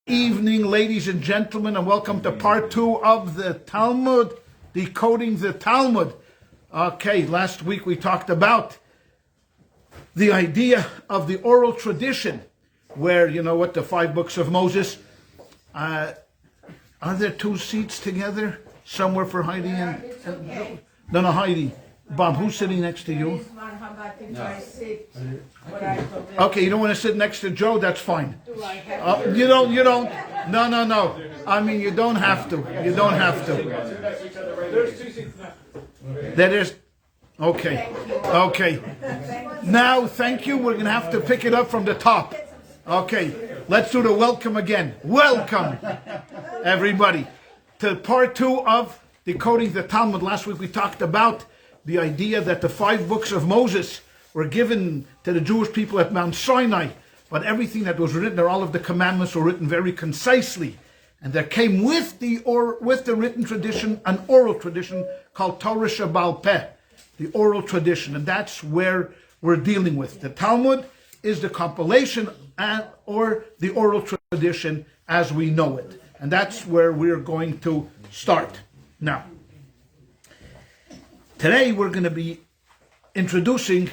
Evening, ladies and gentlemen, and welcome to part 2 of the Talmud, Decoding the Talmud. Okay, last week we talked about the idea of the oral tradition, where, you know what, the 5 books of Moses. Are there 2 seats together somewhere for Heidi and no, Heidi. Bob, who's sitting next to you? Okay, you don't want to sit next to Joe? That's fine. You don't. No. I mean, you don't have to. You don't have to. There's 2 seats now. That is. Okay. Now, thank you. We're going to have to pick it up from the top. Okay. Let's do the welcome again. Welcome, everybody, to part 2 of Decoding the Talmud. Last week we talked about the idea that the 5 books of Moses were given to the Jewish people at Mount Sinai, but everything that was written, or all of the commandments, were written very concisely. And there came with the written tradition an oral tradition called Torah Shebaal Peh, the oral tradition, and that's where we're dealing with. The Talmud is the compilation or the oral tradition as we know it, and that's where we're going to start now. Today we're going to be introducing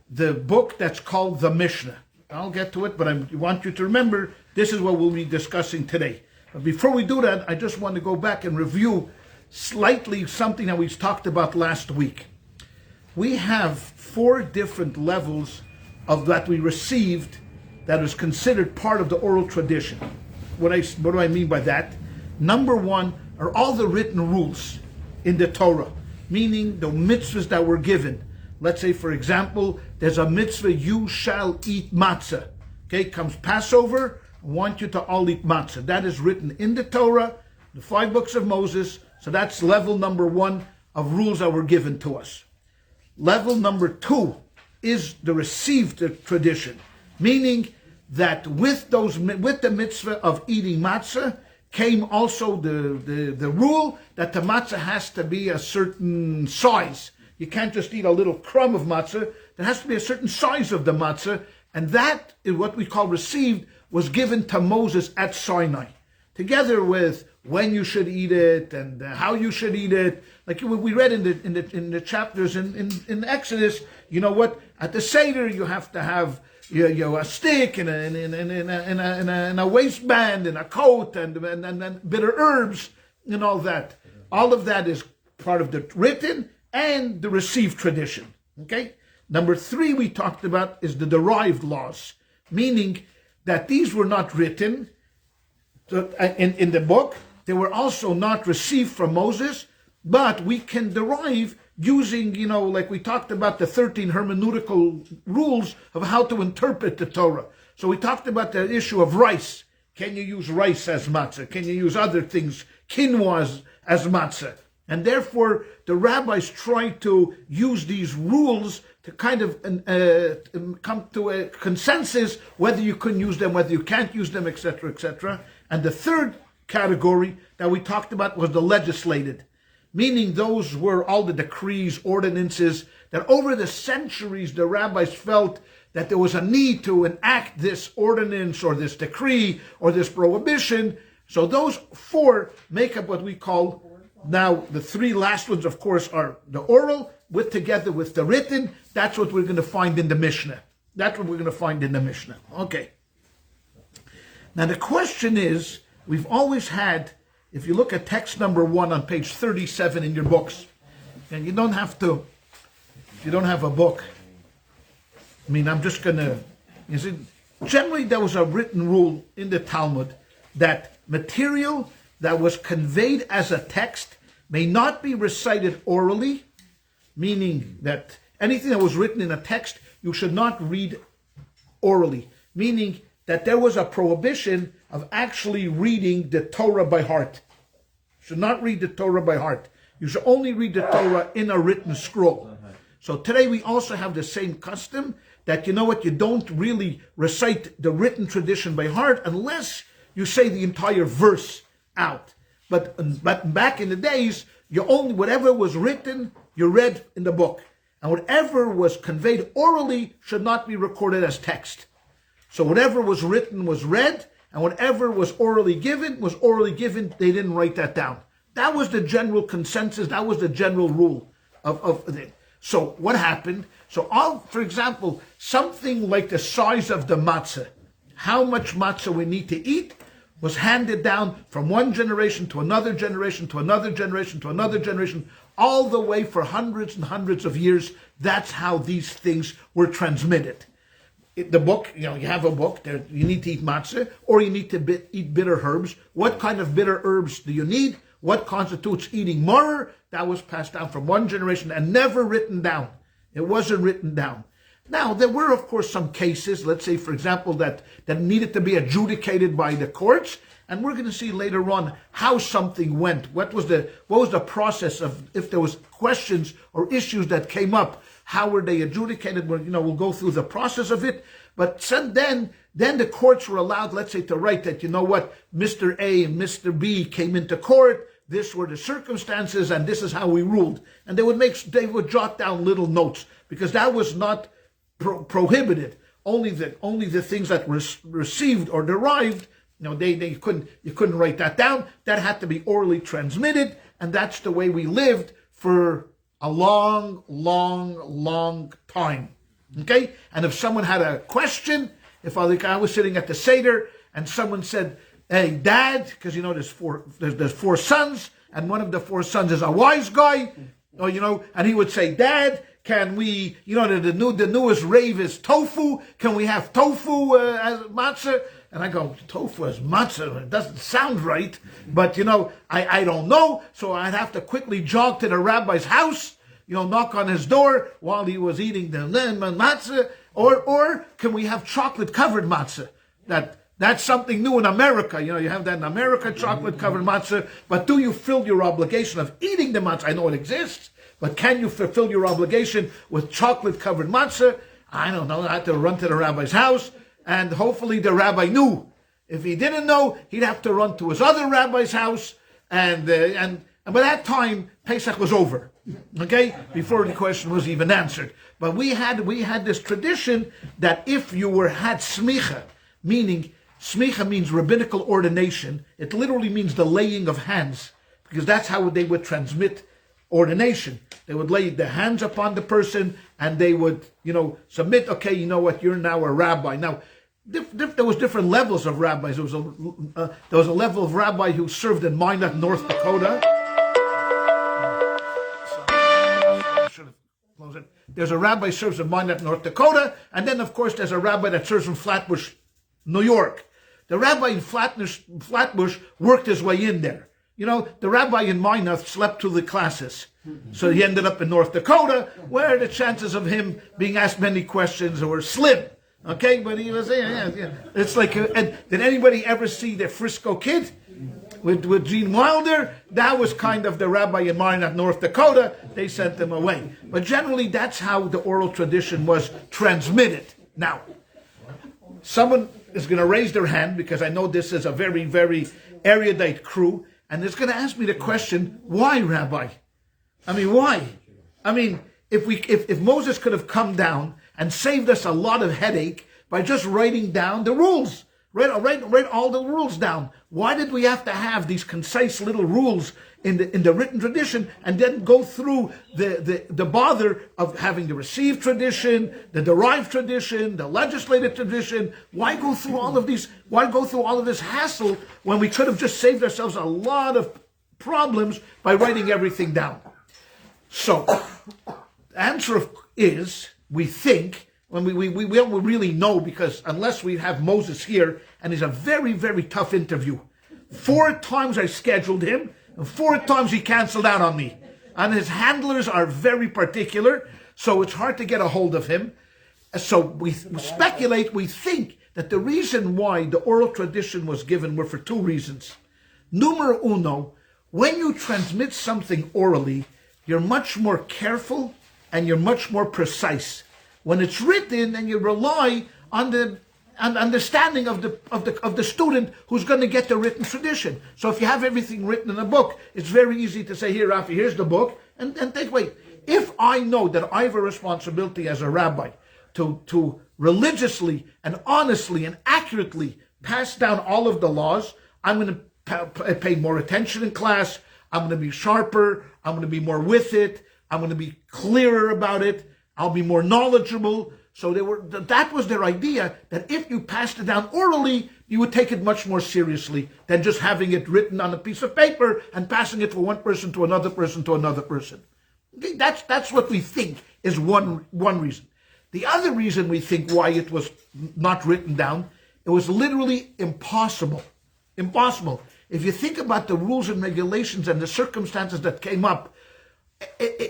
the book that's called the Mishnah. I'll get to it, but I want you to remember this is what we'll be discussing today. But before we do that, I just want to go back and review slightly something that we talked about last week. We have 4 different levels of that we received that is considered part of the oral tradition. What do I mean by that? Number 1 are all the written rules in the Torah, meaning the mitzvahs that were given. Let's say, for example, there's a mitzvah, you shall eat matzah. Okay, comes Passover, I want you to all eat matzah. That is written in the Torah, the 5 books of Moses. So that's level number 1 of rules that were given to us. Level number 2 is the received tradition, meaning that with the mitzvah of eating matzah came also the rule that the matzah has to be a certain size. You can't just eat a little crumb of matzah. There has to be a certain size of the matzah, and that is what we call received, was given to Moses at Sinai, together with when you should eat it and how you should eat it. Like we read in the chapters in Exodus, you know what? At the Seder you have to have a stick and a waistband and a coat and bitter herbs and all that. All of that is part of the written and the received tradition. Okay? Number 3 we talked about is the derived laws, meaning that these were not written in the book. They were also not received from Moses, but we can derive using, like we talked about the 13 hermeneutical rules of how to interpret the Torah. So we talked about the issue of rice. Can you use rice as matzah? Can you use other things, quinoa as matzah? And therefore, the rabbis tried to use these rules to kind of come to a consensus whether you can use them, whether you can't use them, etc., etc. And the 3rd category that we talked about was the legislated, meaning those were all the decrees, ordinances, that over the centuries the rabbis felt that there was a need to enact this ordinance or this decree or this prohibition. So those 4 make up what we call, now the 3 last ones, of course, are the oral together with the written. That's what we're going to find in the Mishnah. That's what we're going to find in the Mishnah. Okay. Now the question is, we've always had, if you look at text number 1 on page 37 in your books, and you don't have to, if you don't have a book, I mean, I'm just going to, generally there was a written rule in the Talmud that material that was conveyed as a text may not be recited orally, meaning that anything that was written in a text, you should not read orally, meaning that there was a prohibition of actually reading the Torah by heart. You should not read the Torah by heart. You should only read the Torah in a written scroll. So today we also have the same custom that, you don't really recite the written tradition by heart unless you say the entire verse out. But back in the days, whatever was written, you read in the book. And whatever was conveyed orally should not be recorded as text. So whatever was written was read, and whatever was orally given was orally given. They didn't write that down. That was the general consensus. That was the general rule of it. So what happened? So for example, something like the size of the matzah, how much matzah we need to eat, was handed down from one generation to another generation to another generation to another generation, all the way for hundreds and hundreds of years. That's how these things were transmitted. The book, you have a book, you need to eat matzah, or you need to eat bitter herbs. What kind of bitter herbs do you need? What constitutes eating maror? That was passed down from one generation and never written down. It wasn't written down. Now, there were, of course, some cases, let's say, for example, that needed to be adjudicated by the courts, and we're going to see later on how something went. What was the process of, if there was questions or issues that came up, how were they adjudicated? We'll go through the process of it. But then the courts were allowed, let's say, to write that, Mr. A and Mr. B came into court, this were the circumstances, and this is how we ruled. And they would jot down little notes, because that was not prohibited. Only the things that were received or derived, you couldn't write that down. That had to be orally transmitted, and that's the way we lived for a long, long, long time. Okay? And if someone had a question, if I was sitting at the Seder and someone said, "Hey, Dad," because there's four sons, and one of the four sons is a wise guy, and he would say, "Dad, can we, the newest rave is tofu. Can we have tofu as matzah?" And I go, "Tofu as matzah? It doesn't sound right." But, I don't know. So I'd have to quickly jog to the rabbi's house, knock on his door while he was eating the matzah. Or can we have chocolate-covered matzah? That's something new in America. You have that in America, chocolate-covered matzah. But do you fill your obligation of eating the matzah? I know it exists. But can you fulfill your obligation with chocolate-covered matzah? I don't know. I had to run to the rabbi's house, and hopefully the rabbi knew. If he didn't know, he'd have to run to his other rabbi's house, and by that time, Pesach was over. Okay? Before the question was even answered. But we had this tradition that if you had smicha, meaning smicha means rabbinical ordination. It literally means the laying of hands, because that's how they would transmit ordination. They would lay the hands upon the person, and they would, submit. Okay, you're now a rabbi. Now, there was different levels of rabbis. There was a level of rabbi who served in Minot, North Dakota. There's a rabbi who serves in Minot, North Dakota, and then, of course, there's a rabbi that serves in Flatbush, New York. The rabbi in Flatbush worked his way in there. The rabbi in Minot slept through the classes. So he ended up in North Dakota, where the chances of him being asked many questions were slim. Okay, but he was, It's like, did anybody ever see the Frisco Kid with Gene Wilder? That was kind of the rabbi in Minot, North Dakota. They sent him away. But generally, that's how the oral tradition was transmitted. Now, someone is going to raise their hand, because I know this is a very, very erudite crew, and it's going to ask me the question, why, Rabbi? Why? If Moses could have come down and saved us a lot of headache by just writing down the rules, write all the rules down. Why did we have to have these concise little rules in the written tradition, and then go through the bother of having the received tradition, the derived tradition, the legislated tradition? Why go through all of these? Why go through all of this hassle when we could have just saved ourselves a lot of problems by writing everything down? So, the answer is, we think, when we don't really know, because unless we have Moses here, and it's a very, very tough interview. 4 times I scheduled him, and 4 times he canceled out on me. And his handlers are very particular, so it's hard to get a hold of him. So we speculate, we think that the reason why the oral tradition was given were for 2 reasons. Numero uno, when you transmit something orally, you're much more careful and you're much more precise. When it's written, and you rely on the understanding of the student who's going to get the written tradition. So if you have everything written in a book, it's very easy to say, "Here, Rafi, here's the book," and wait. If I know that I have a responsibility as a rabbi to religiously and honestly and accurately pass down all of the laws. I'm going to pay more attention in class. I'm going to be sharper. I'm going to be more with it. I'm going to be clearer about it. I'll be more knowledgeable. So that was their idea, that if you passed it down orally, you would take it much more seriously than just having it written on a piece of paper and passing it from one person to another person to another person. Okay, that's what we think is one reason. The other reason we think why it was not written down, it was literally impossible. Impossible. If you think about the rules and regulations and the circumstances that came up,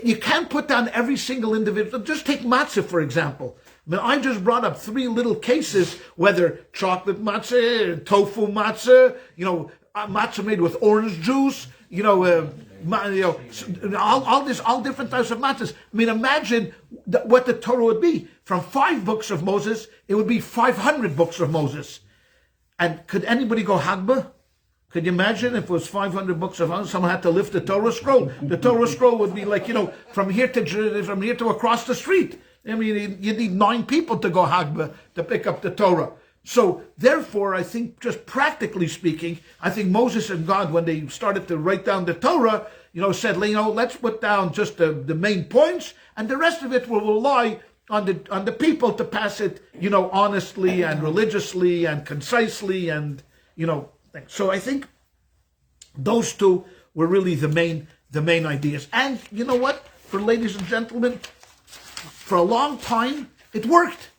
you can't put down every single individual. Just take matzah, for example. I mean, I just brought up 3 little cases, whether chocolate matzah, tofu matzah, matzah made with orange juice, all different types of matzahs. I mean, imagine what the Torah would be. From 5 books of Moses, it would be 500 books of Moses. And could anybody go Hagbah? Could you imagine if it was 500 books of Moses, someone had to lift the Torah scroll? The Torah scroll would be like, from here to across the street. I mean, you need 9 people to go Hagbah to pick up the Torah. So, therefore, I think, just practically speaking, I think Moses and God, when they started to write down the Torah, said, let's put down just the main points, and the rest of it will rely on the people to pass it, honestly and religiously and concisely and, things. So I think those 2 were really the main ideas. And you know what, for ladies and gentlemen, for a long time, it worked.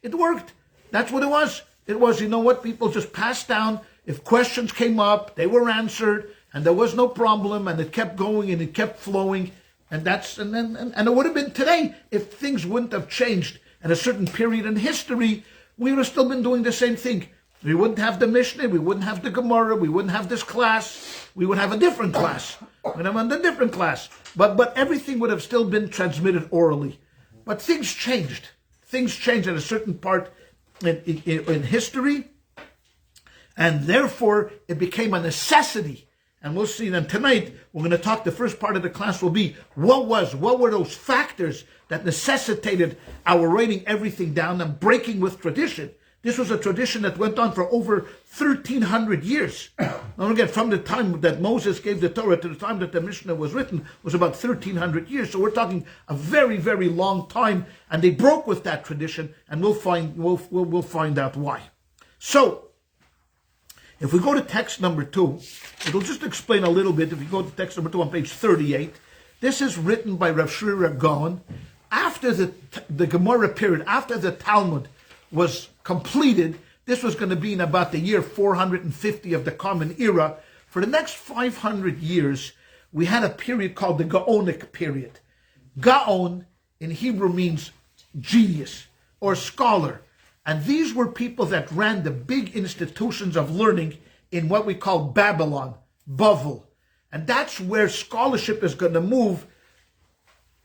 It worked. That's what it was. It was, people just passed down. If questions came up, they were answered, and there was no problem, and it kept going and it kept flowing. And it would have been today if things wouldn't have changed at a certain period in history. We would have still been doing the same thing. We wouldn't have the Mishnah, we wouldn't have the Gemara, we wouldn't have this class. We would have a different class. But everything would have still been transmitted orally. But things changed. Things changed at a certain part in history, and therefore it became a necessity. And we'll see then tonight, we're going to talk, the first part of the class will be, what were those factors that necessitated our writing everything down and breaking with tradition. This was a tradition that went on for over 1,300 years. Now again, from the time that Moses gave the Torah to the time that the Mishnah was written was about 1,300 years. So we're talking a very, very long time, and they broke with that tradition, and we'll find out why. So, if we go to text number 2, it'll just explain a little bit. If you go to text number 2 on page 38, this is written by Rav Shri Gaon after the Gemara period, after the Talmud was completed. This was going to be in about the year 450 of the Common Era. For the next 500 years, we had a period called the Gaonic period. Gaon in Hebrew means genius or scholar. And these were people that ran the big institutions of learning in what we call Babylon, Bavel. And that's where scholarship is going to move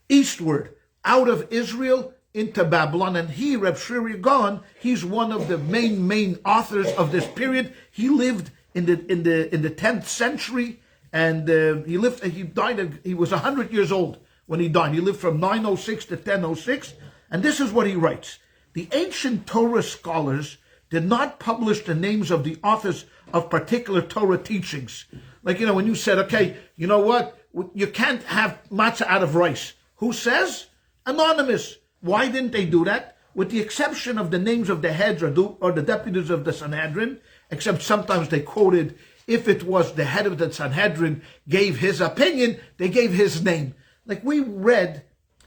eastward, out of Israel into Babylon. And he, Reb Shri Gaon, he's one of the main authors of this period. He lived in the 10th century, and he was 100 years old when he died. He lived from 906 to 1006. And this is what he writes. The ancient Torah scholars did not publish the names of the authors of particular Torah teachings. Like, when you said, okay, you know what? You can't have matzah out of rice. Who says? Anonymous. Why didn't they do that? With the exception of the names of the heads or the deputies of the Sanhedrin, except sometimes they quoted, if it was the head of the Sanhedrin gave his opinion, they gave his name. Like we read,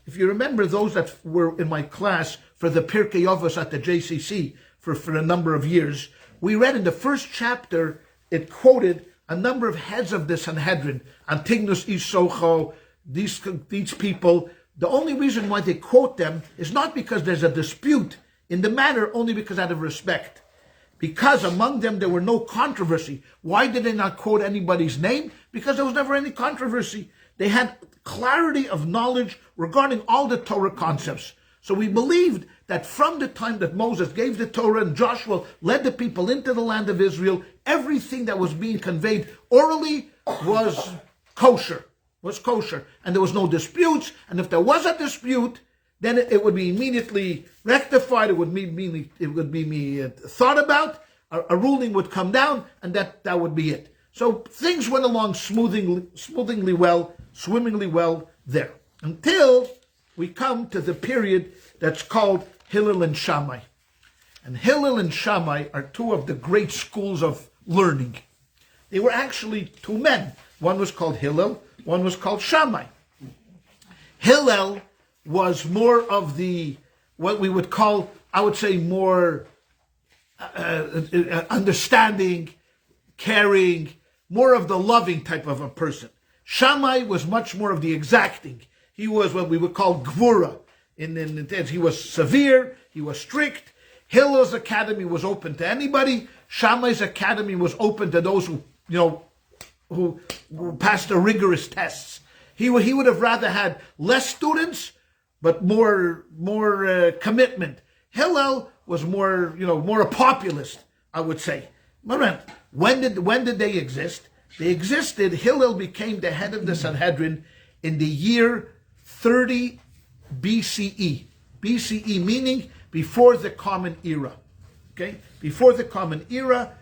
if you remember those that were in my class for the Pirkei Avos at the JCC for a number of years, we read in the first chapter, it quoted a number of heads of the Sanhedrin, Antigonus Isocho, these people. The only reason why they quote them is not because there's a dispute in the matter, only because out of respect. Because among them there were no controversy. Why did they not quote anybody's name? Because there was never any controversy. They had clarity of knowledge regarding all the Torah concepts. So we believed that from the time that Moses gave the Torah and Joshua led the people into the land of Israel, everything that was being conveyed orally was kosher. And there was no disputes. And if there was a dispute, then it would be immediately rectified. It would be thought about. a ruling would come down, and that would be it. So things went along swimmingly well there, until we come to the period that's called Hillel and Shammai. And Hillel and Shammai are two of the great schools of learning. They were actually two men. One was called Hillel, one was called Shammai. Hillel was more of the, what we would call, I would say, more understanding, caring, more of the loving type of a person. Shammai was much more of the exacting. He was what we would call gvura. He was severe, he was strict. Hillel's academy was open to anybody. Shammai's academy was open to those who passed the rigorous tests. He would have rather had less students, but more commitment. Hillel was more a populist, I would say. When did they exist? They existed. Hillel became the head of the Sanhedrin in the year 30 BCE. BCE meaning before the Common Era. Okay, before the Common Era,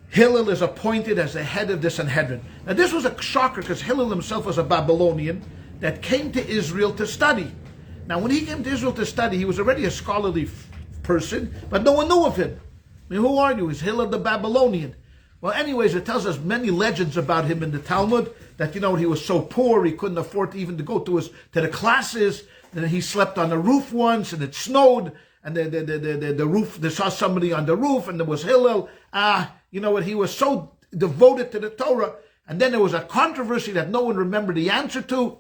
Hillel is appointed as the head of the Sanhedrin. Now this was a shocker because Hillel himself was a Babylonian that came to Israel to study. Now when he came to Israel to study, he was already a scholarly person, but no one knew of him. I mean, who are you? He's Hillel the Babylonian. Well, anyways, it tells us many legends about him in the Talmud, that, he was so poor, he couldn't afford even to go to the classes, and he slept on the roof once, and it snowed, and the roof, they saw somebody on the roof, and there was Hillel. He was so devoted to the Torah, and then there was a controversy that no one remembered the answer to.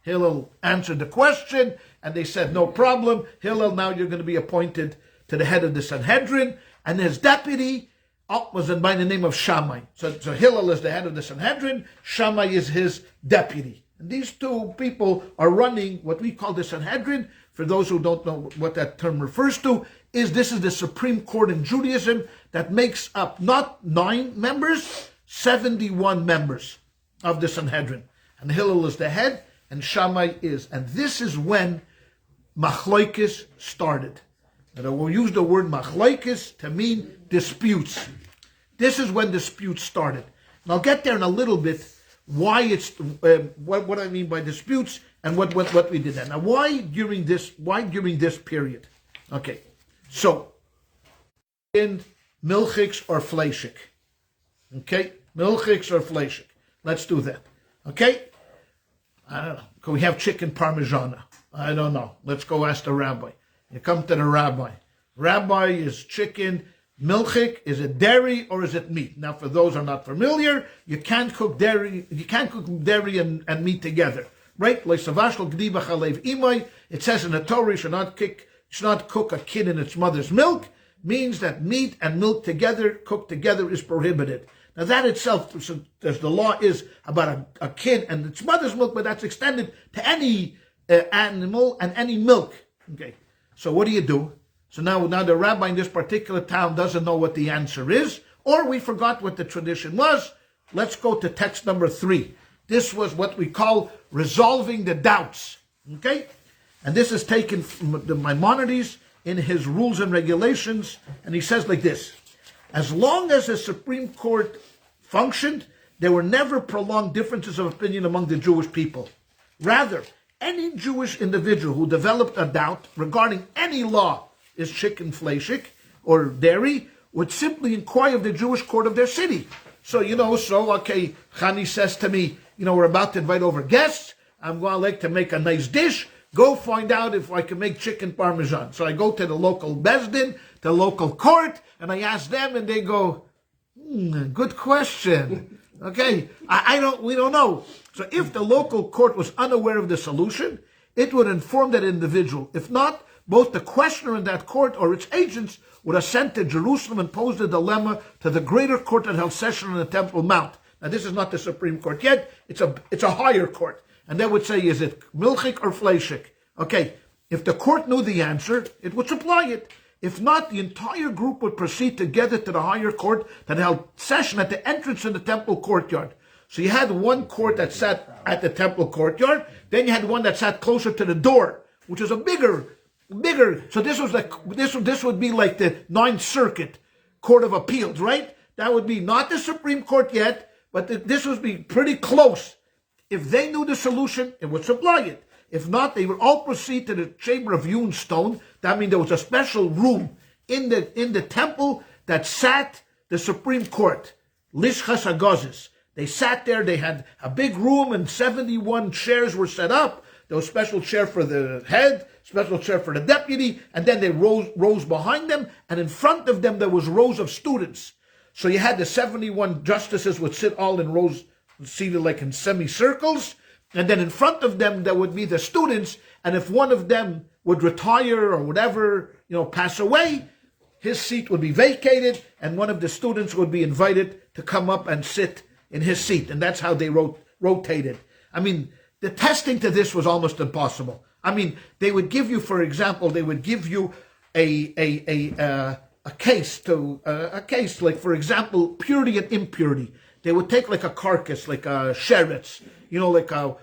Hillel answered the question, and they said, no problem, Hillel, now you're going to be appointed to the head of the Sanhedrin, and his deputy was by the name of Shammai. So Hillel is the head of the Sanhedrin, Shammai is his deputy. And these two people are running what we call the Sanhedrin. For those who don't know what that term refers to, this is the Supreme Court in Judaism that makes up not 9 members, 71 members of the Sanhedrin. And Hillel is the head, and Shammai is. And this is when Machlokes started. And I will use the word Machlokes to mean disputes. This is when disputes started. And I'll get there in a little bit why it's what I mean by disputes and what we did then. Now, why during this period? Okay, so in milchiks or fleishik. Okay, milchiks or fleishik. Let's do that. Okay, I don't know. Can we have chicken parmigiana? I don't know. Let's go ask the rabbi. You come to the rabbi. Rabbi, is chicken milchik? Is it dairy or is it meat? Now, for those who are not familiar, you can't cook dairy. You can't cook dairy and meat together, right? It says in the Torah, you should not cook a kid in its mother's milk. Means that meat and milk together, cooked together, is prohibited. Now that itself, as the law is about a kid and its mother's milk, but that's extended to any animal and any milk. Okay. So what do? So now the rabbi in this particular town doesn't know what the answer is, or we forgot what the tradition was. Let's go to text number 3. This was what we call resolving the doubts. Okay? And this is taken from the Maimonides in his rules and regulations, and he says like this: as long as the Supreme Court functioned, there were never prolonged differences of opinion among the Jewish people. Rather, any Jewish individual who developed a doubt regarding any law, is chicken fleishik or dairy, would simply inquire of the Jewish court of their city. So, okay, Chani says to me, we're about to invite over guests. I'm going to like to make a nice dish. Go find out if I can make chicken parmesan. So I go to the local Bezdin, the local court, and I ask them, and they go, good question. Okay, we don't know. So if the local court was unaware of the solution, it would inform that individual. If not, both the questioner in that court or its agents would ascend to Jerusalem and pose the dilemma to the greater court that held session on the Temple Mount. Now this is not the Supreme Court yet, it's a higher court. And they would say, is it milchik or fleishik? Okay, if the court knew the answer, it would supply it. If not, the entire group would proceed together to the higher court that held session at the entrance in the temple courtyard. So you had one court that sat at the temple courtyard, then you had one that sat closer to the door, which was a bigger. So this would be like the Ninth Circuit, Court of Appeals, right? That would be not the Supreme Court yet, but this would be pretty close. If they knew the solution, it would supply it. If not, they would all proceed to the chamber of hewn stone. That means there was a special room in the temple that sat the Supreme Court, Lishchas Hagozis. They sat there, they had a big room and 71 chairs were set up. There was a special chair for the head, special chair for the deputy, and then they rows behind them, and in front of them there was rows of students. So you had the 71 justices would sit all in rows, seated like in semicircles, and then in front of them there would be the students, and if one of them would retire or whatever, pass away, his seat would be vacated, and one of the students would be invited to come up and sit in his seat, and that's how they rotated. I mean, the testing to this was almost impossible. I mean, they would give you, for example, they would give you a case, like, for example, purity and impurity. They would take like a carcass, like a sheretz, like a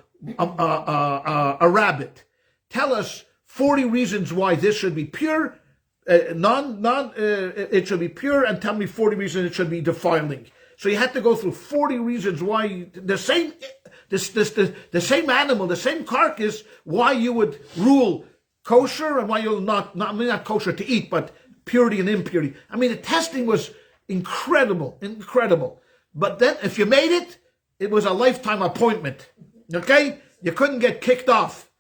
rabbit. Tell us 40 reasons why this should be pure, it should be pure, and tell me 40 reasons it should be defiling. So you had to go through 40 reasons why the same animal, the same carcass, why you would rule kosher and why you'll not kosher to eat, but purity and impurity. I mean, the testing was incredible. But then if you made it, it was a lifetime appointment. Okay? You couldn't get kicked off.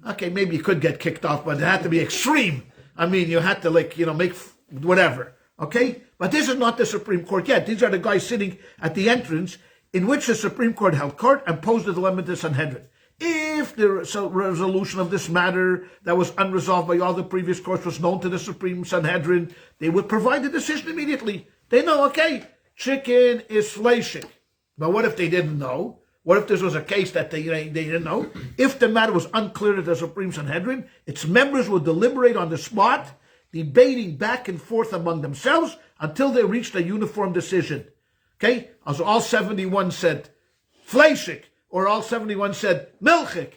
Okay, maybe you could get kicked off, but it had to be extreme. I mean, you had to make whatever. Okay? But this is not the Supreme Court yet. These are the guys sitting at the entrance in which the Supreme Court held court and posed the dilemma to Sanhedrin. If the resolution of this matter that was unresolved by all the previous courts was known to the Supreme Sanhedrin, they would provide the decision immediately. They know, okay, chicken is fleishik. But what if they didn't know? What if this was a case that they didn't know? If the matter was unclear to the Supreme Sanhedrin, its members would deliberate on the spot, debating back and forth among themselves until they reached a uniform decision. Okay? Also, all 71 said fleishik, or all 71 said milchik.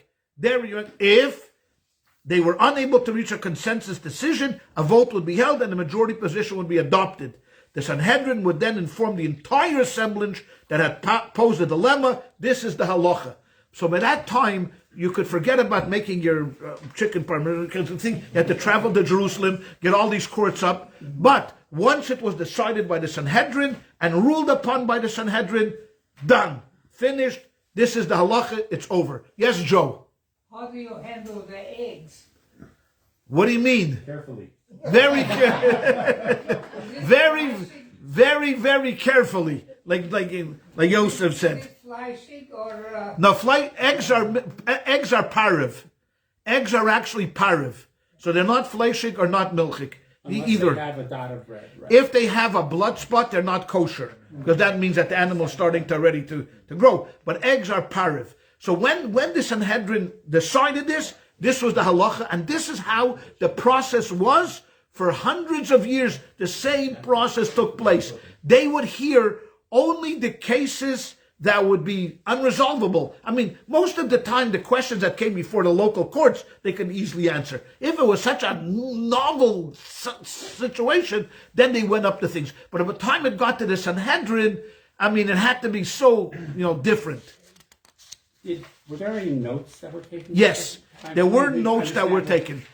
If they were unable to reach a consensus decision, a vote would be held and the majority position would be adopted. The Sanhedrin would then inform the entire assemblage that had posed a dilemma. This is the halacha. So by that time, you could forget about making your chicken parm. You had to travel to Jerusalem, get all these courts up. But once it was decided by the Sanhedrin and ruled upon by the Sanhedrin, done, finished. This is the halacha. It's over. Yes, Joe. How do you handle the eggs? What do you mean? Carefully. Very carefully. very carefully. Like Yosef said. Fleishig or No, eggs are pariv. Eggs are actually pariv. So they're not fleishig or not milchig. Either. They have a dot of bread, right? If they have a blood spot, they're not kosher. Because that means that the animal's starting to ready to grow. But eggs are pariv. So when the Sanhedrin decided this was the halacha, and this is how the process was for hundreds of years. The same process took place. They would hear only the cases that would be unresolvable. I mean, most of the time, the questions that came before the local courts, they could easily answer. If it was such a novel situation, then they went up to things. But by the time it got to the Sanhedrin, I mean, it had to be so, different. Were there any notes that were taken? Yes, there were notes that were taken.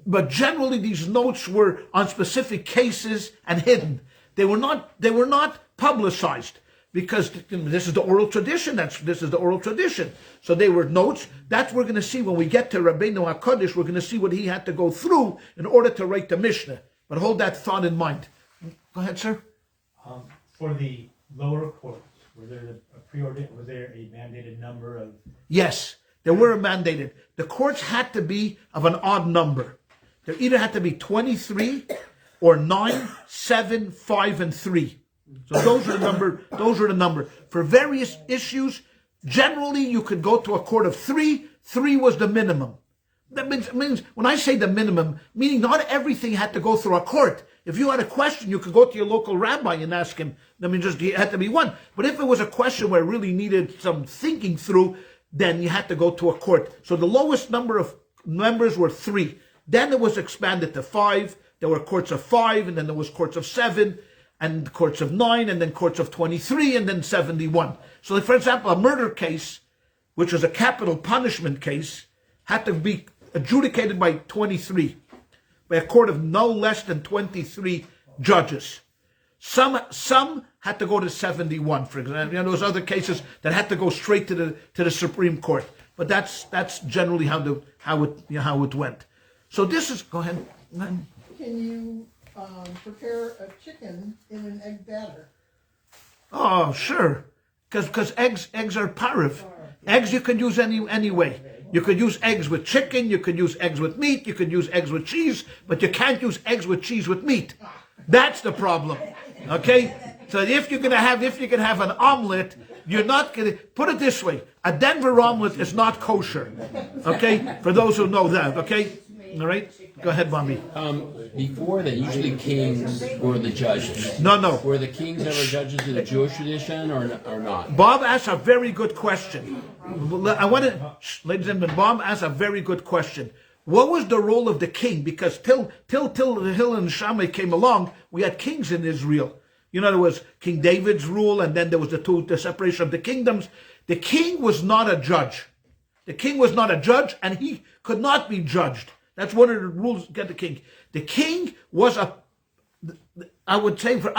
But generally these notes were on specific cases and hidden. They were not publicized because this is the oral tradition. This is the oral tradition. So they were notes. That's what we're going to see when we get to Rabbeinu HaKadosh. We're going to see what he had to go through in order to write the Mishnah. But hold that thought in mind. Go ahead, sir. For the lower courts, was there a mandated number of? Yes, there were mandated. The courts had to be of an odd number. There either had to be 23 or 9, 7, 5, and 3. So those are the number. For various issues, generally you could go to a court of 3. 3 was the minimum. That means when I say the minimum, meaning not everything had to go through a court. If you had a question, you could go to your local rabbi and ask him. It had to be one. But if it was a question where it really needed some thinking through, then you had to go to a court. So the lowest number of members were 3. Then it was expanded to 5, there were courts of 5, and then there was courts of 7, and courts of 9, and then courts of 23, and then 71. So, for example, a murder case, which was a capital punishment case, had to be adjudicated by 23, by a court of no less than 23 judges. Some had to go to 71, for example. There was other cases that had to go straight to the Supreme Court. But that's generally how it went. So this is, go ahead. Can you prepare a chicken in an egg batter? Oh, sure. Because eggs are parv. Eggs you can use any way. You could use eggs with chicken, you could use eggs with meat, you could use eggs with cheese, but you can't use eggs with cheese with meat. That's the problem. Okay? So if you can have an omelet, you're not going to, put it this way, a Denver omelet is not kosher. Okay? For those who know that, okay? All right? Go ahead, Bambi. Before that, usually kings were the judges. No. Were the kings ever judges in the Jewish tradition or not? Bob asked a very good question. I want to, ladies and gentlemen, Bob asked a very good question. What was the role of the king? Because till Hillel and Shammai came along, we had kings in Israel. You know, there was King David's rule, and then there was the separation of the kingdoms. The king was not a judge. The king was not a judge, and he could not be judged. That's one of the rules to get the king. The king was I would say for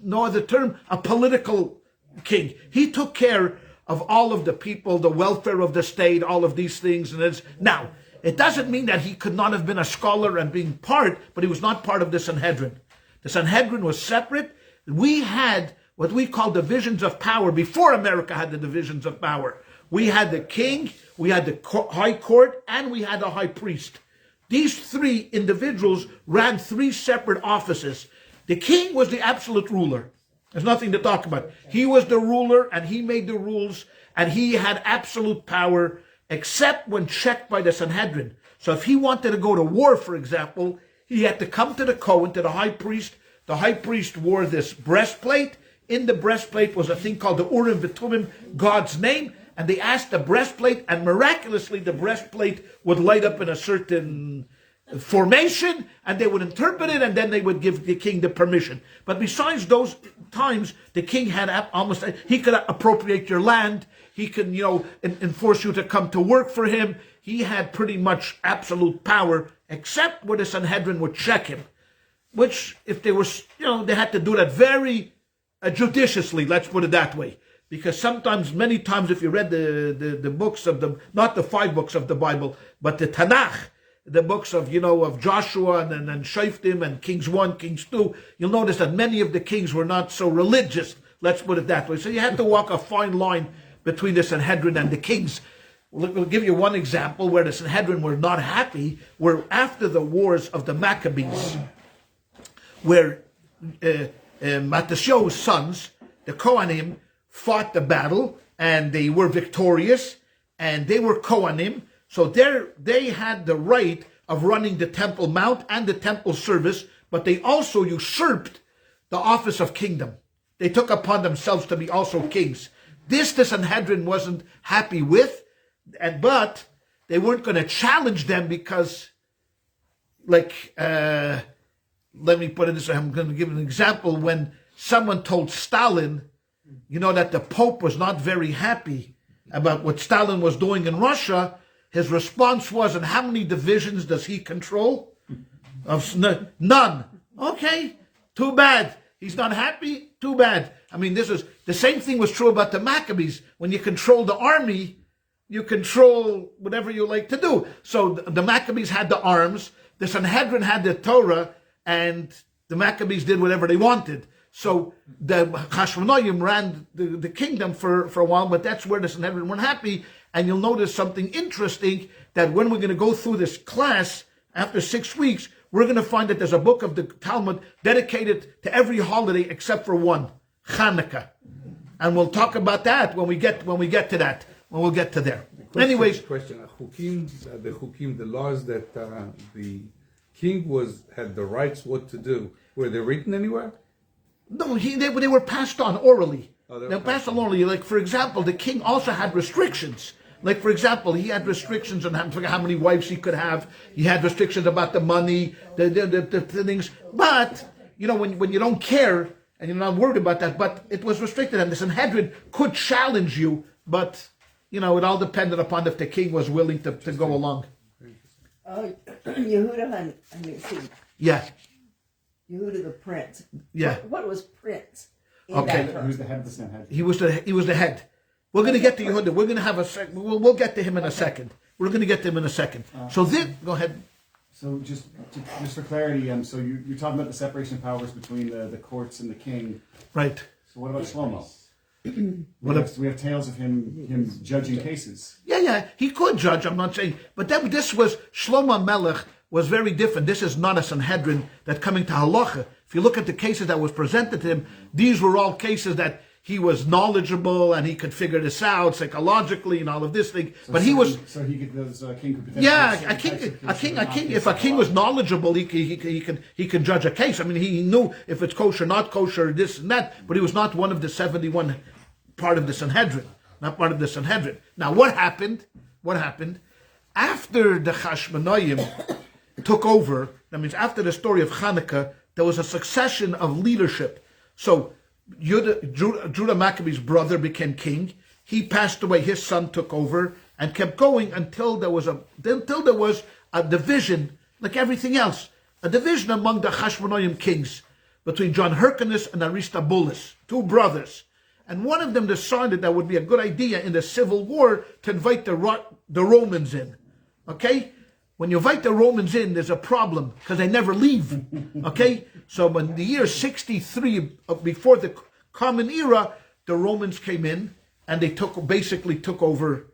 no other term, a political king. He took care of all of the people, the welfare of the state, all of these things. Now, it doesn't mean that he could not have been a scholar and being part, but he was not part of the Sanhedrin. The Sanhedrin was separate. We had what we call divisions of power before America had the divisions of power. We had the king, we had the high court, and we had the high priest. These 3 individuals ran 3 separate offices. The king was the absolute ruler. There's nothing to talk about. He was the ruler, and he made the rules, and he had absolute power, except when checked by the Sanhedrin. So if he wanted to go to war, for example, he had to come to the Kohen, to the high priest. The high priest wore this breastplate. In the breastplate was a thing called the Urim V'Tumim, God's name. And they asked the breastplate, and miraculously the breastplate would light up in a certain formation, and they would interpret it, and then they would give the king the permission. But besides those times, the king had he could appropriate your land. He could, enforce you to come to work for him. He had pretty much absolute power, except where the Sanhedrin would check him. Which, if they were, they had to do that very judiciously, let's put it that way. Because many times, if you read the books of not the 5 books of the Bible, but the Tanakh, the books of Joshua and Shoftim and Kings 1, Kings 2, you'll notice that many of the kings were not so religious, let's put it that way. So you had to walk a fine line between the Sanhedrin and the kings. We'll give you one example where the Sanhedrin were not happy, where after the wars of the Maccabees, where Mattithio's sons, the Kohanim, fought the battle, and they were victorious, and they were Kohanim, so they had the right of running the Temple Mount and the temple service, but they also usurped the office of kingdom. They took upon themselves to be also kings. This the Sanhedrin wasn't happy with, but they weren't going to challenge them because, let me put it this way, I'm going to give an example. When someone told Stalin, that the Pope was not very happy about what Stalin was doing in Russia, his response was, and how many divisions does he control? None. Okay, too bad. He's not happy? Too bad. I mean, the same thing was true about the Maccabees. When you control the army, you control whatever you like to do. So the Maccabees had the arms, the Sanhedrin had the Torah, and the Maccabees did whatever they wanted. So the Hashmonaim ran the kingdom for a while, but that's where the Sanhedrin weren't happy. And you'll notice something interesting, that when we're going to go through this class after 6 weeks, we're going to find that there's a book of the Talmud dedicated to every holiday except for one, Hanukkah. And we'll talk about that when we get to that, when we'll get to there. Anyways. The laws that the king had the rights what to do, were they written anywhere? No, they were passed on orally. They were passed on orally. Like, for example, the king also had restrictions. Like, for example, he had restrictions on how many wives he could have. He had restrictions about the money, the things. But, when you don't care and you're not worried about that, but it was restricted, and the Sanhedrin could challenge you, but, it all depended upon if the king was willing to go along. Yehuda Hanesi. Yeah. Yehuda the prince. Yeah. What was prince? Okay. He was the head of the Sanhedrin. He was the head. We're going to get to Yehuda. We're going to have a second. We'll get to him in a second. We're going to get to him in a second. So then, go ahead. So just for clarity, so you're talking about the separation of powers between the courts and the king. Right. So what about Shlomo? We have tales of him judging cases. Yeah. He could judge. I'm not saying, but this was Shlomo Melech was very different. This is not a Sanhedrin that coming to halacha. If you look at the cases that was presented to him, these were all cases that he was knowledgeable and he could figure this out psychologically and all of this thing. So but he was. So he could. A king could potentially. Yeah, a king. If a king was knowledgeable, he could judge a case. I mean, he knew if it's kosher, not kosher, this and that. But he was not one of the 71 part of the Sanhedrin, not part of the Sanhedrin. Now, what happened? After the Hashmonaim took over, that means after the story of Hanukkah, there was a succession of leadership. So Judah Maccabee's brother became king. He passed away. His son took over and kept going until there was a division, like everything else, a division among the Hashmonaim kings between John Hyrcanus and Aristobulus, two brothers. And one of them decided that would be a good idea in the civil war to invite the Romans in. Okay? When you invite the Romans in, there's a problem because they never leave. Okay? So in the year 63, before the Common Era, the Romans came in and they basically took over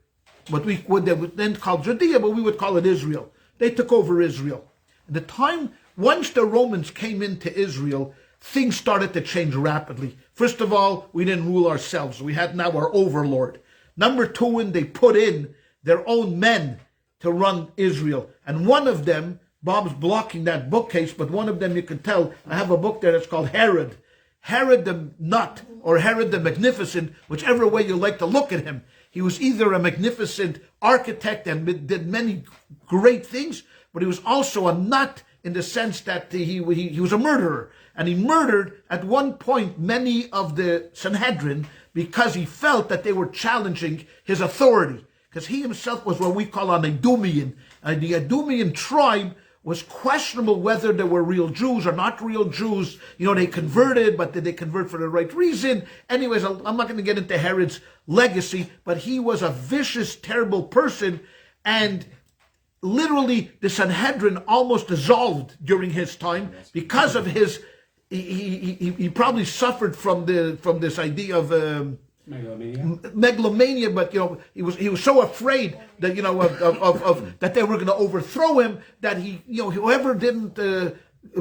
what they would then call Judea, but we would call it Israel. They took over Israel. At the time, once the Romans came into Israel, things started to change rapidly. First of all, we didn't rule ourselves. We had now our overlord. Number two, when they put in their own men to run Israel. And one of them, Bob's blocking that bookcase, but one of them you can tell, I have a book there that's called Herod. Herod the Nut or Herod the Magnificent, whichever way you like to look at him. He was either a magnificent architect and did many great things, but he was also a nut in the sense that he was a murderer. And he murdered at one point many of the Sanhedrin because he felt that they were challenging his authority. Because he himself was what we call an Edomian. And the Edomian tribe was questionable whether they were real Jews or not real Jews. They converted, but did they convert for the right reason? Anyways, I'm not going to get into Herod's legacy, but he was a vicious, terrible person. And literally, the Sanhedrin almost dissolved during his time because of his... He probably suffered from this idea of... megalomania, but he was so afraid that that they were going to overthrow him that whoever didn't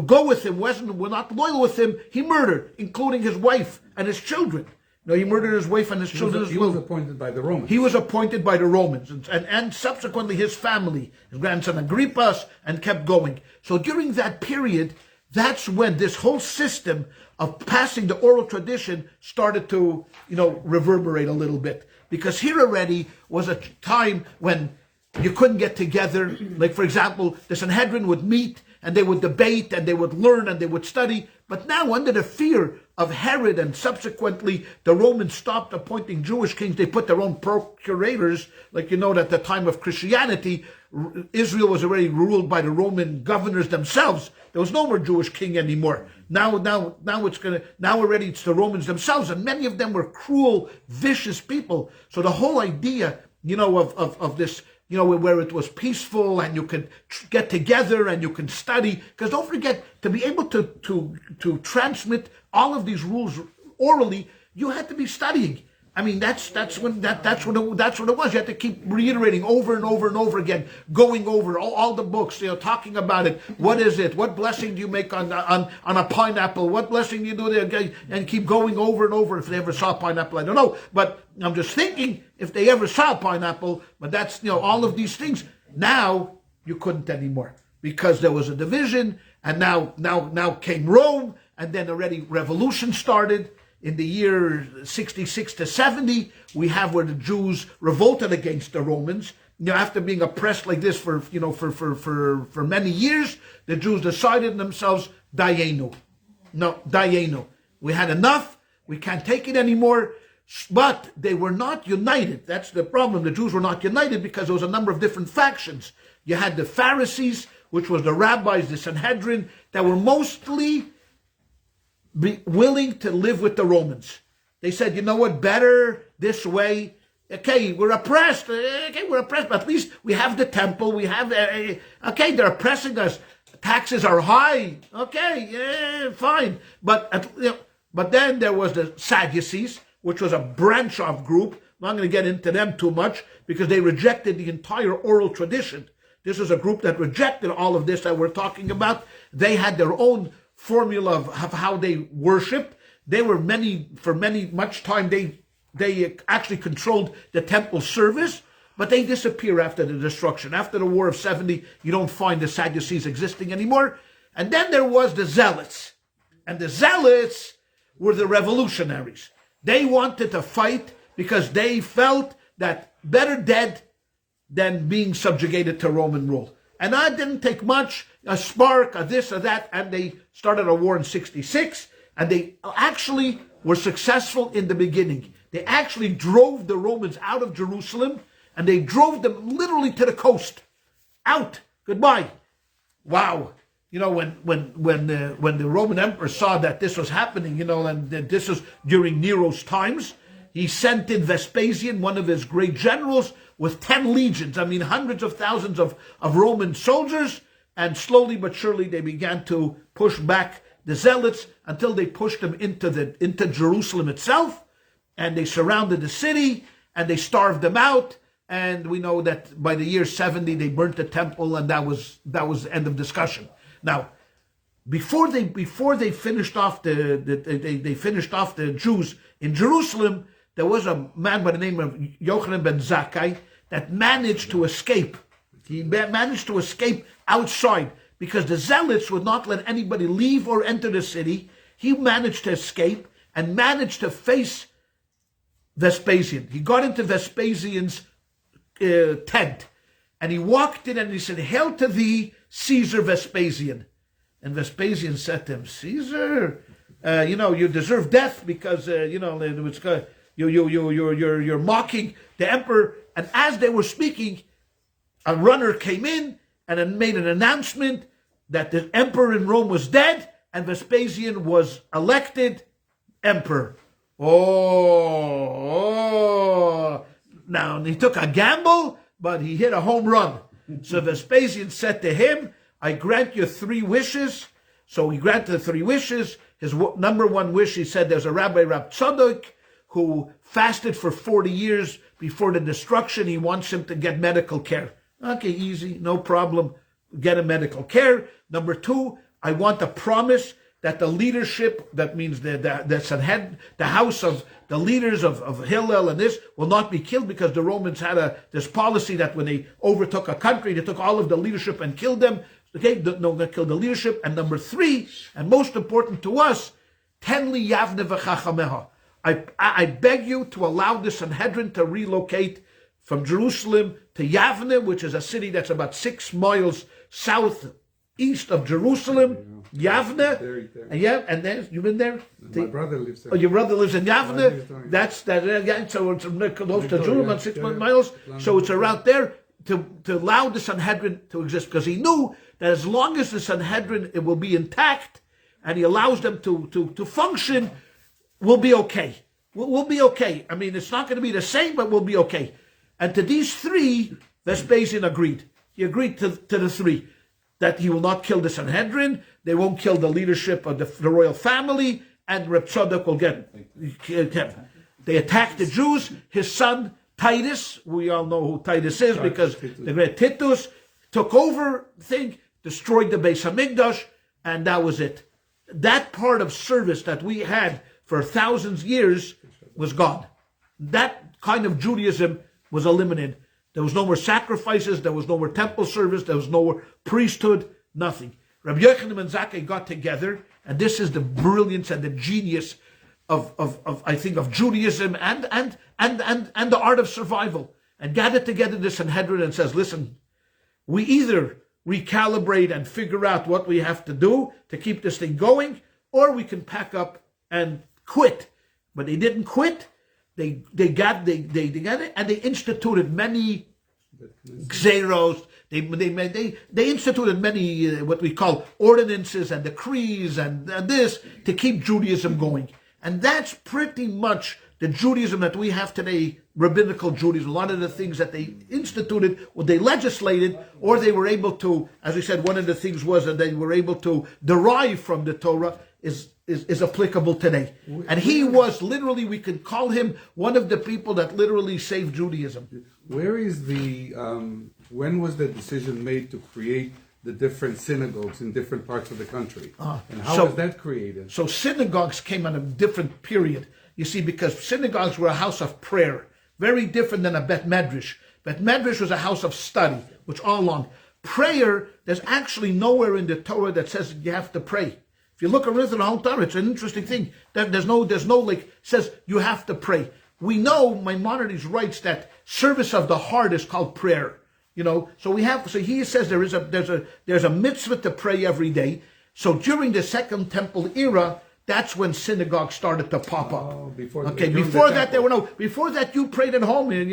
go with him were not loyal with him, he murdered, including his wife and his children. He murdered his wife and his children as well. He was appointed by the Romans. He was appointed by the Romans and subsequently his family, his grandson Agrippas, and kept going. So during that period, that's when this whole system of passing the oral tradition started to, reverberate a little bit. Because here already was a time when you couldn't get together. Like, for example, the Sanhedrin would meet and they would debate and they would learn and they would study. But now, under the fear of Herod and subsequently the Romans stopped appointing Jewish kings, they put their own procurators. Like, at the time of Christianity, Israel was already ruled by the Roman governors themselves. There was no more Jewish king anymore. Now already it's the Romans themselves, and many of them were cruel, vicious people. So the whole idea, of this, where it was peaceful and you could get together and you can study, because don't forget, to be able to transmit all of these rules orally, you had to be studying. I mean, that's what it was. You had to keep reiterating over and over and over again, going over all the books, talking about it. What is it? What blessing do you make on a pineapple? What blessing do you do there? And keep going over and over. If they ever saw pineapple, I don't know. But I'm just thinking if they ever saw pineapple. But that's all of these things. Now you couldn't anymore because there was a division, and now came Rome, and then already revolution started. in the year 66 to 70, we have where the Jews revolted against the Romans. After being oppressed like this for many years, the Jews decided themselves, Dayenu. No, Dayenu. We had enough. We can't take it anymore. But they were not united. That's the problem. The Jews were not united because there was a number of different factions. You had the Pharisees, which was the rabbis, the Sanhedrin, that were mostly willing to live with the Romans. They said, you know what, better this way. Okay, we're oppressed. But at least we have the temple. We have, okay, they're oppressing us. Taxes are high. Okay, yeah, fine. But then there was the Sadducees, which was a branch-off group. I'm not going to get into them too much because they rejected the entire oral tradition. This is a group that rejected all of this that we're talking about. They had their own formula of how they worshiped. They were much time, they actually controlled the temple service, but they disappear after the destruction. After the War of 70, you don't find the Sadducees existing anymore. And then there was the Zealots. And the Zealots were the revolutionaries. They wanted to fight because they felt that better dead than being subjugated to Roman rule. And that didn't take much, a spark, a this or that, and they started a war in 66, and they actually were successful in the beginning. They actually drove the Romans out of Jerusalem, and they drove them literally to the coast. Out. Goodbye. Wow. When the Roman emperor saw that this was happening, and this was during Nero's times, he sent in Vespasian, one of his great generals, with 10 legions. Hundreds of thousands of Roman soldiers, and slowly but surely they began to push back the Zealots until they pushed them into Jerusalem itself, and they surrounded the city, and they starved them out, and we know that by the year 70 they burnt the temple, and that was the end of discussion. Now, before they finished off the Jews in Jerusalem, there was a man by the name of Yochanan ben Zakkai that managed to escape. He managed to escape outside because the Zealots would not let anybody leave or enter the city. He managed to escape and managed to face Vespasian. He got into Vespasian's tent, and he walked in and he said, "Hail to thee, Caesar Vespasian." And Vespasian said to him, "Caesar, you deserve death because you're mocking the emperor." And as they were speaking, a runner came in and then made an announcement that the emperor in Rome was dead and Vespasian was elected emperor. Now he took a gamble, but he hit a home run. So Vespasian said to him, "I grant you 3 wishes." So he granted the 3 wishes. His number 1 wish, he said, there's a Rabbi Rab Tzadok who fasted for 40 years before the destruction. He wants him to get medical care. Okay, easy, no problem. Get a medical care. Number 2, I want a promise that the leadership, that means the house of the leaders of Hillel and this, will not be killed, because the Romans had this policy that when they overtook a country, they took all of the leadership and killed them. Okay, no, they killed the leadership. And number 3, and most important to us, Tenli Yavne v'chachameha. I beg you to allow the Sanhedrin to relocate from Jerusalem to Yavne, which is a city that's about 6 miles southeast of Jerusalem. Yavne. Yeah, and then you've been there? My brother lives there. Oh, your brother lives in Yavne? That's that. Yeah, so it's close to Jerusalem, about 6 miles. So it's around there to allow the Sanhedrin to exist, because he knew that as long as the Sanhedrin it will be intact and he allows them to function, we'll be okay. We'll be okay. It's not going to be the same, but we'll be okay. And to these 3, Vespasian agreed. He agreed to the 3, that he will not kill the Sanhedrin, they won't kill the leadership of the royal family, and Reb Tzadok will get kept. They attacked the Jews. His son Titus, we all know who Titus is, because the great Titus took over destroyed the Beis Hamikdash, and that was it. That part of service that we had for thousands of years was gone. That kind of Judaism was eliminated. There was no more sacrifices, there was no more temple service, there was no more priesthood, nothing. Rabbi Yochanan and Zakkai got together, and this is the brilliance and the genius I think of Judaism and the art of survival, and gathered together the Sanhedrin and says, listen, we either recalibrate and figure out what we have to do to keep this thing going, or we can pack up and quit. But they didn't quit. They got it, and they instituted many xeros. They instituted many what we call ordinances and decrees and this to keep Judaism going. And that's pretty much the Judaism that we have today, rabbinical Judaism. A lot of the things that they instituted, or they legislated, or they were able to, as we said, one of the things was that they were able to derive from the Torah is applicable today. And he was literally, we could call him one of the people that literally saved Judaism. Where is when was the decision made to create the different synagogues in different parts of the country? And how was that created? So synagogues came at a different period. You see, because synagogues were a house of prayer, very different than a Bet Medrash. Bet Medrash was a house of study, which all along. Prayer, there's actually nowhere in the Torah that says you have to pray. If you look around the whole Torah, it's an interesting thing. There's no like says you have to pray. We know Maimonides writes that service of the heart is called prayer. So he says there's a mitzvah to pray every day. So during the Second Temple era, that's when synagogues started to pop up. Before that there were no. Before that, you prayed at home and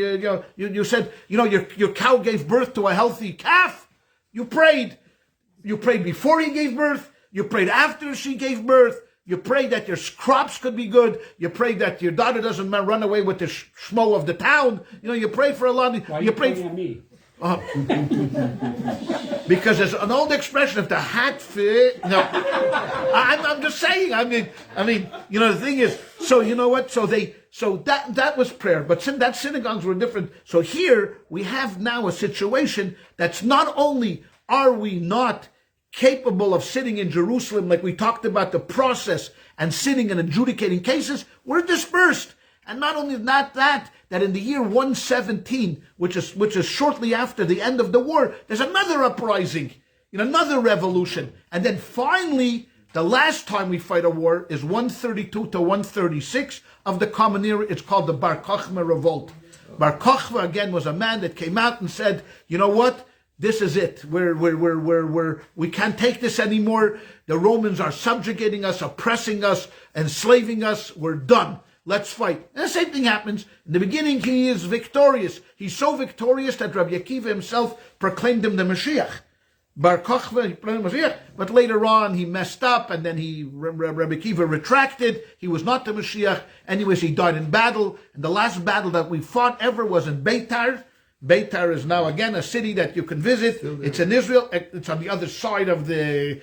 you said your cow gave birth to a healthy calf. You prayed. You prayed before he gave birth. You prayed after she gave birth. You prayed that your crops could be good. You prayed that your daughter doesn't run away with the schmo of the town. You prayed for a lot. Why are you praying on me? Because there's an old expression, if the hat fit. I'm just saying. I mean, the thing is, so you know what? So that was prayer, but that synagogues were different. So here we have now a situation that's not only are we not capable of sitting in Jerusalem, like we talked about the process and sitting and adjudicating cases, we're dispersed. And not only that in the year 117, which is shortly after the end of the war, there's another uprising, another revolution. And then finally, the last time we fight a war is 132 to 136 of the Common Era. It's called the Bar Kokhba revolt. Bar Kokhba, again, was a man that came out and said, you know what? This is it. We can't take this anymore. The Romans are subjugating us, oppressing us, enslaving us. We're done. Let's fight. And the same thing happens. In the beginning, he is victorious. He's so victorious that Rabbi Akiva himself proclaimed him the Mashiach. Bar Kokhba, he proclaimed Mashiach. But later on, he messed up, and then Rabbi Akiva retracted. He was not the Mashiach. Anyways, he died in battle. And the last battle that we fought ever was in Beitar. Beitar is now again a city that you can visit. It's in Israel. It's on the other side of the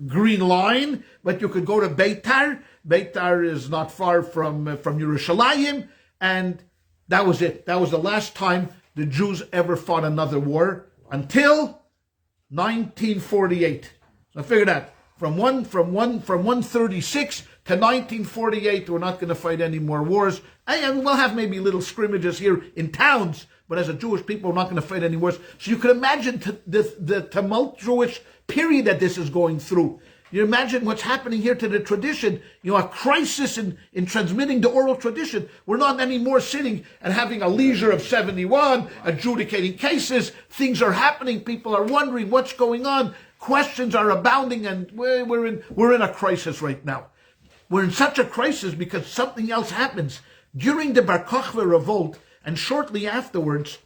Green Line, but you could go to Beitar. Beitar is not far from Yerushalayim, and that was it. That was the last time the Jews ever fought another war until 1948. So figure that from 136 to 1948, we're not going to fight any more wars. And we'll have maybe little scrimmages here in towns. But as a Jewish people, we're not going to fight any wars. So you can imagine the tumultuous period that this is going through. You imagine what's happening here to the tradition, a crisis in transmitting the oral tradition. We're not anymore sitting and having a leisure of 71, adjudicating cases. Things are happening. People are wondering what's going on. Questions are abounding, and we're in a crisis right now. We're in such a crisis because something else happens. During the Bar Kokhba revolt, and shortly afterwards,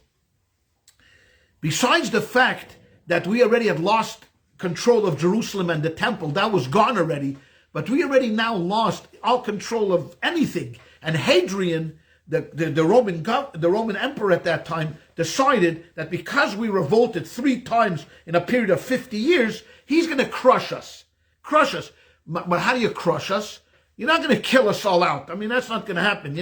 besides the fact that we already had lost control of Jerusalem and the temple, that was gone already, but we already now lost all control of anything. And Hadrian, the Roman emperor at that time, decided that because we revolted 3 times in a period of 50 years, he's going to crush us. Crush us. But how do you crush us? You're not going to kill us all out. I mean, that's not going to happen.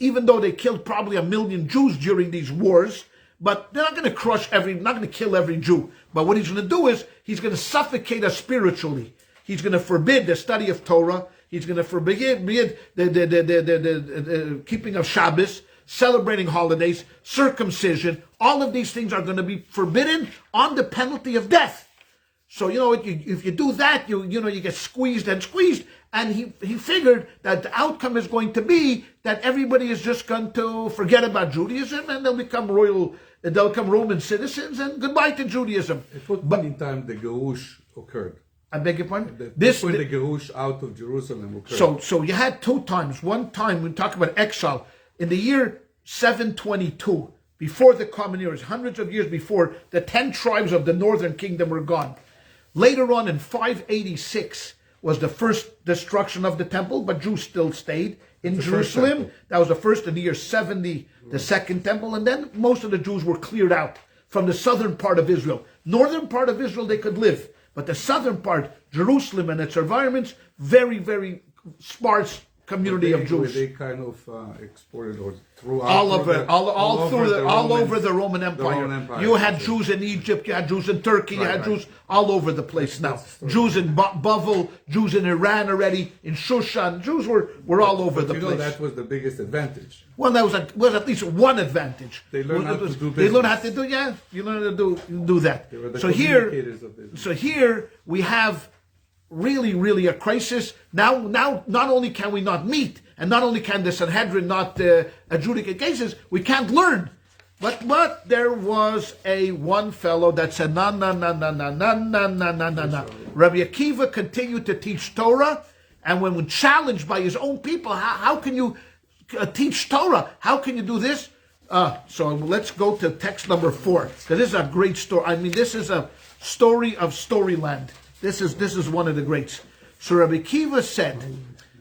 Even though they killed probably 1 million Jews during these wars, but they're not going to not going to kill every Jew. But what he's going to do is, he's going to suffocate us spiritually. He's going to forbid the study of Torah. He's going to forbid the keeping of Shabbos, celebrating holidays, circumcision. All of these things are going to be forbidden on the penalty of death. So, if you do that, you get squeezed and squeezed. And he figured that the outcome is going to be that everybody is just going to forget about Judaism and they'll become Roman citizens and goodbye to Judaism. At what point in time the Gerush occurred? I beg your pardon? The Gerush out of Jerusalem occurred. So you had two times. One time, we talk about exile, in the year 722, before the Common Era, hundreds of years before, the 10 tribes of the northern kingdom were gone. Later on in 586 was the first destruction of the temple, but Jews still stayed in Jerusalem. That was the first. In the year 70, the second temple, and then most of the Jews were cleared out from the southern part of Israel. Northern part of Israel, they could live. But the southern part, Jerusalem and its environments, very, very sparse community of Jews. They kind of exported or throughout All over the Roman Empire. You had Jews in Egypt, you had Jews in Turkey, you had Jews all over the place now. Jews in Bavel, Jews in Iran already, in Shushan. Jews were all over the place. That was the biggest advantage. Well, that was at least one advantage. They learned how to do business. They learned how to do, you learn how to do that. They were the So communicators of business. here we have really, really a crisis. Now, not only can we not meet, and not only can the Sanhedrin not adjudicate cases, we can't learn. But there was one fellow that said, no. Rabbi Akiva continued to teach Torah, and when challenged by his own people, how can you teach Torah? How can you do this? So let's go to text number 4, because this is a great story. I mean, this is a story of Storyland. This is one of the greats. So Rabbi Akiva said,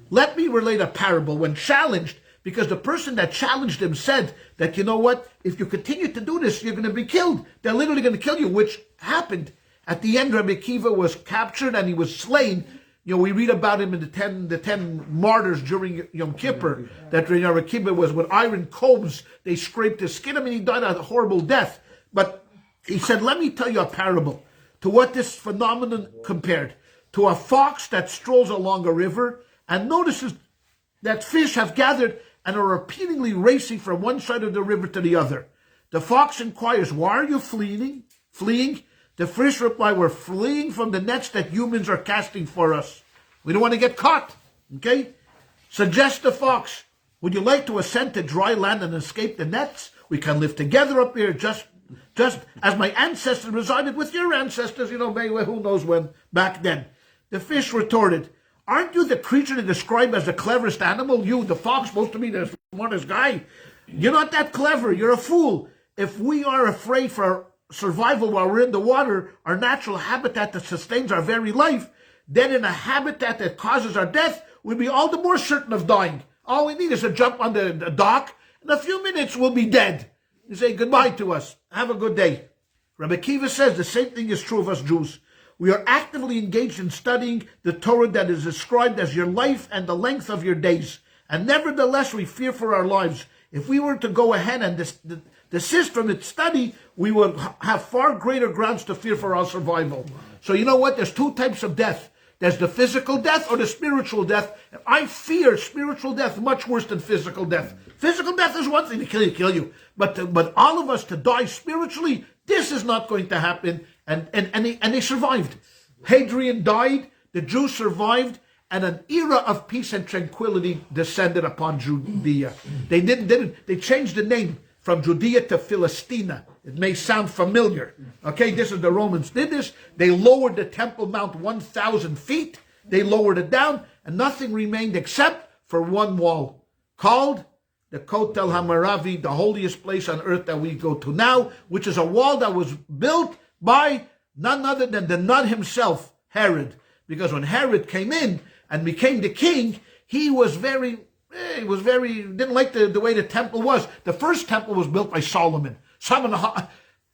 let me relate a parable when challenged, because the person that challenged him said that, you know what, if you continue to do this, you're going to be killed. They're literally going to kill you, which happened. At the end, Rabbi Akiva was captured and he was slain. We read about him in the 10 martyrs during Yom Kippur, that Rabbi Akiva was with iron combs. They scraped his skin. I mean, he died a horrible death. But he said, let me tell you a parable. To what this phenomenon compared, to a fox that strolls along a river and notices that fish have gathered and are repeatedly racing from one side of the river to the other. The fox inquires, why are you fleeing? The fish reply, we're fleeing from the nets that humans are casting for us. We don't want to get caught. Okay? Suggests the fox, would you like to ascend to dry land and escape the nets? We can live together up here just as my ancestors resided with your ancestors, maybe who knows when, back then. The fish retorted, aren't you the creature to describe as the cleverest animal? You, the fox, supposed to be the smartest guy. You're not that clever. You're a fool. If we are afraid for our survival while we're in the water, our natural habitat that sustains our very life, then in a habitat that causes our death, we'd be all the more certain of dying. All we need is to jump on the dock. In a few minutes, we'll be dead. You say goodbye to us. Have a good day. Rabbi Akiva says the same thing is true of us Jews. We are actively engaged in studying the Torah that is described as your life and the length of your days. And nevertheless, we fear for our lives. If we were to go ahead and desist from its study, we would have far greater grounds to fear for our survival. So you know what? There's 2 types of death. There's the physical death or the spiritual death. I fear spiritual death much worse than physical death. Physical death is one thing to kill you. But all of us to die spiritually, this is not going to happen. And they survived. Hadrian died, the Jews survived, and an era of peace and tranquility descended upon Judea. They changed the name from Judea to Philistina. It may sound familiar. Okay, this is the Romans did this. They lowered the Temple Mount 1,000 feet. They lowered it down, and nothing remained except for one wall, called the Kotel Hamaravi, the holiest place on earth that we go to now, which is a wall that was built by none other than the nut himself, Herod. Because when Herod came in and became the king, he didn't like the way the temple was. The first temple was built by Solomon. Solomon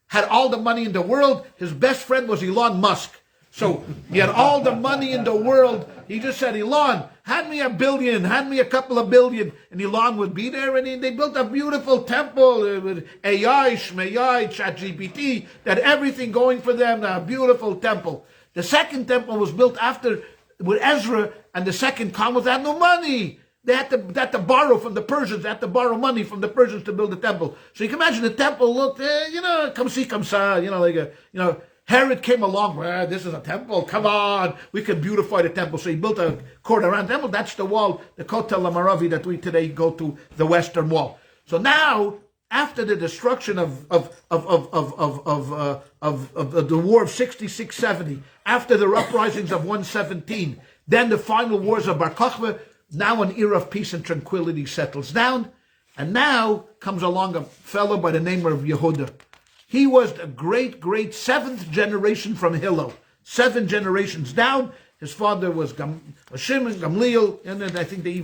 had all the money in the world. His best friend was Elon Musk. So he had all the money in the world. He just said, Elon, hand me $1 billion, hand me a couple of billion. And Elon would be there, and they built a beautiful temple with AI, Shmei, ChatGPT, that everything going for them, a beautiful temple. The second temple was built after, with Ezra, and the second Commonwealth had no money. They had to borrow from the Persians. They had to borrow money from the Persians to build the temple. So you can imagine the temple looked, comme si, comme ça, Herod came along, well, this is a temple, come on, we can beautify the temple. So he built a court around the temple. That's the wall, the Kotel HaMaravi that we today go to, the Western Wall. So now, after the destruction of the war of 66-70, after the uprisings of 117, then the final wars of Bar Kokhba, now an era of peace and tranquility settles down. And now comes along a fellow by the name of Yehuda. He was the great, great 7th generation from Hillel. 7 generations down. His father was Shimon, Gamliel, and then I think they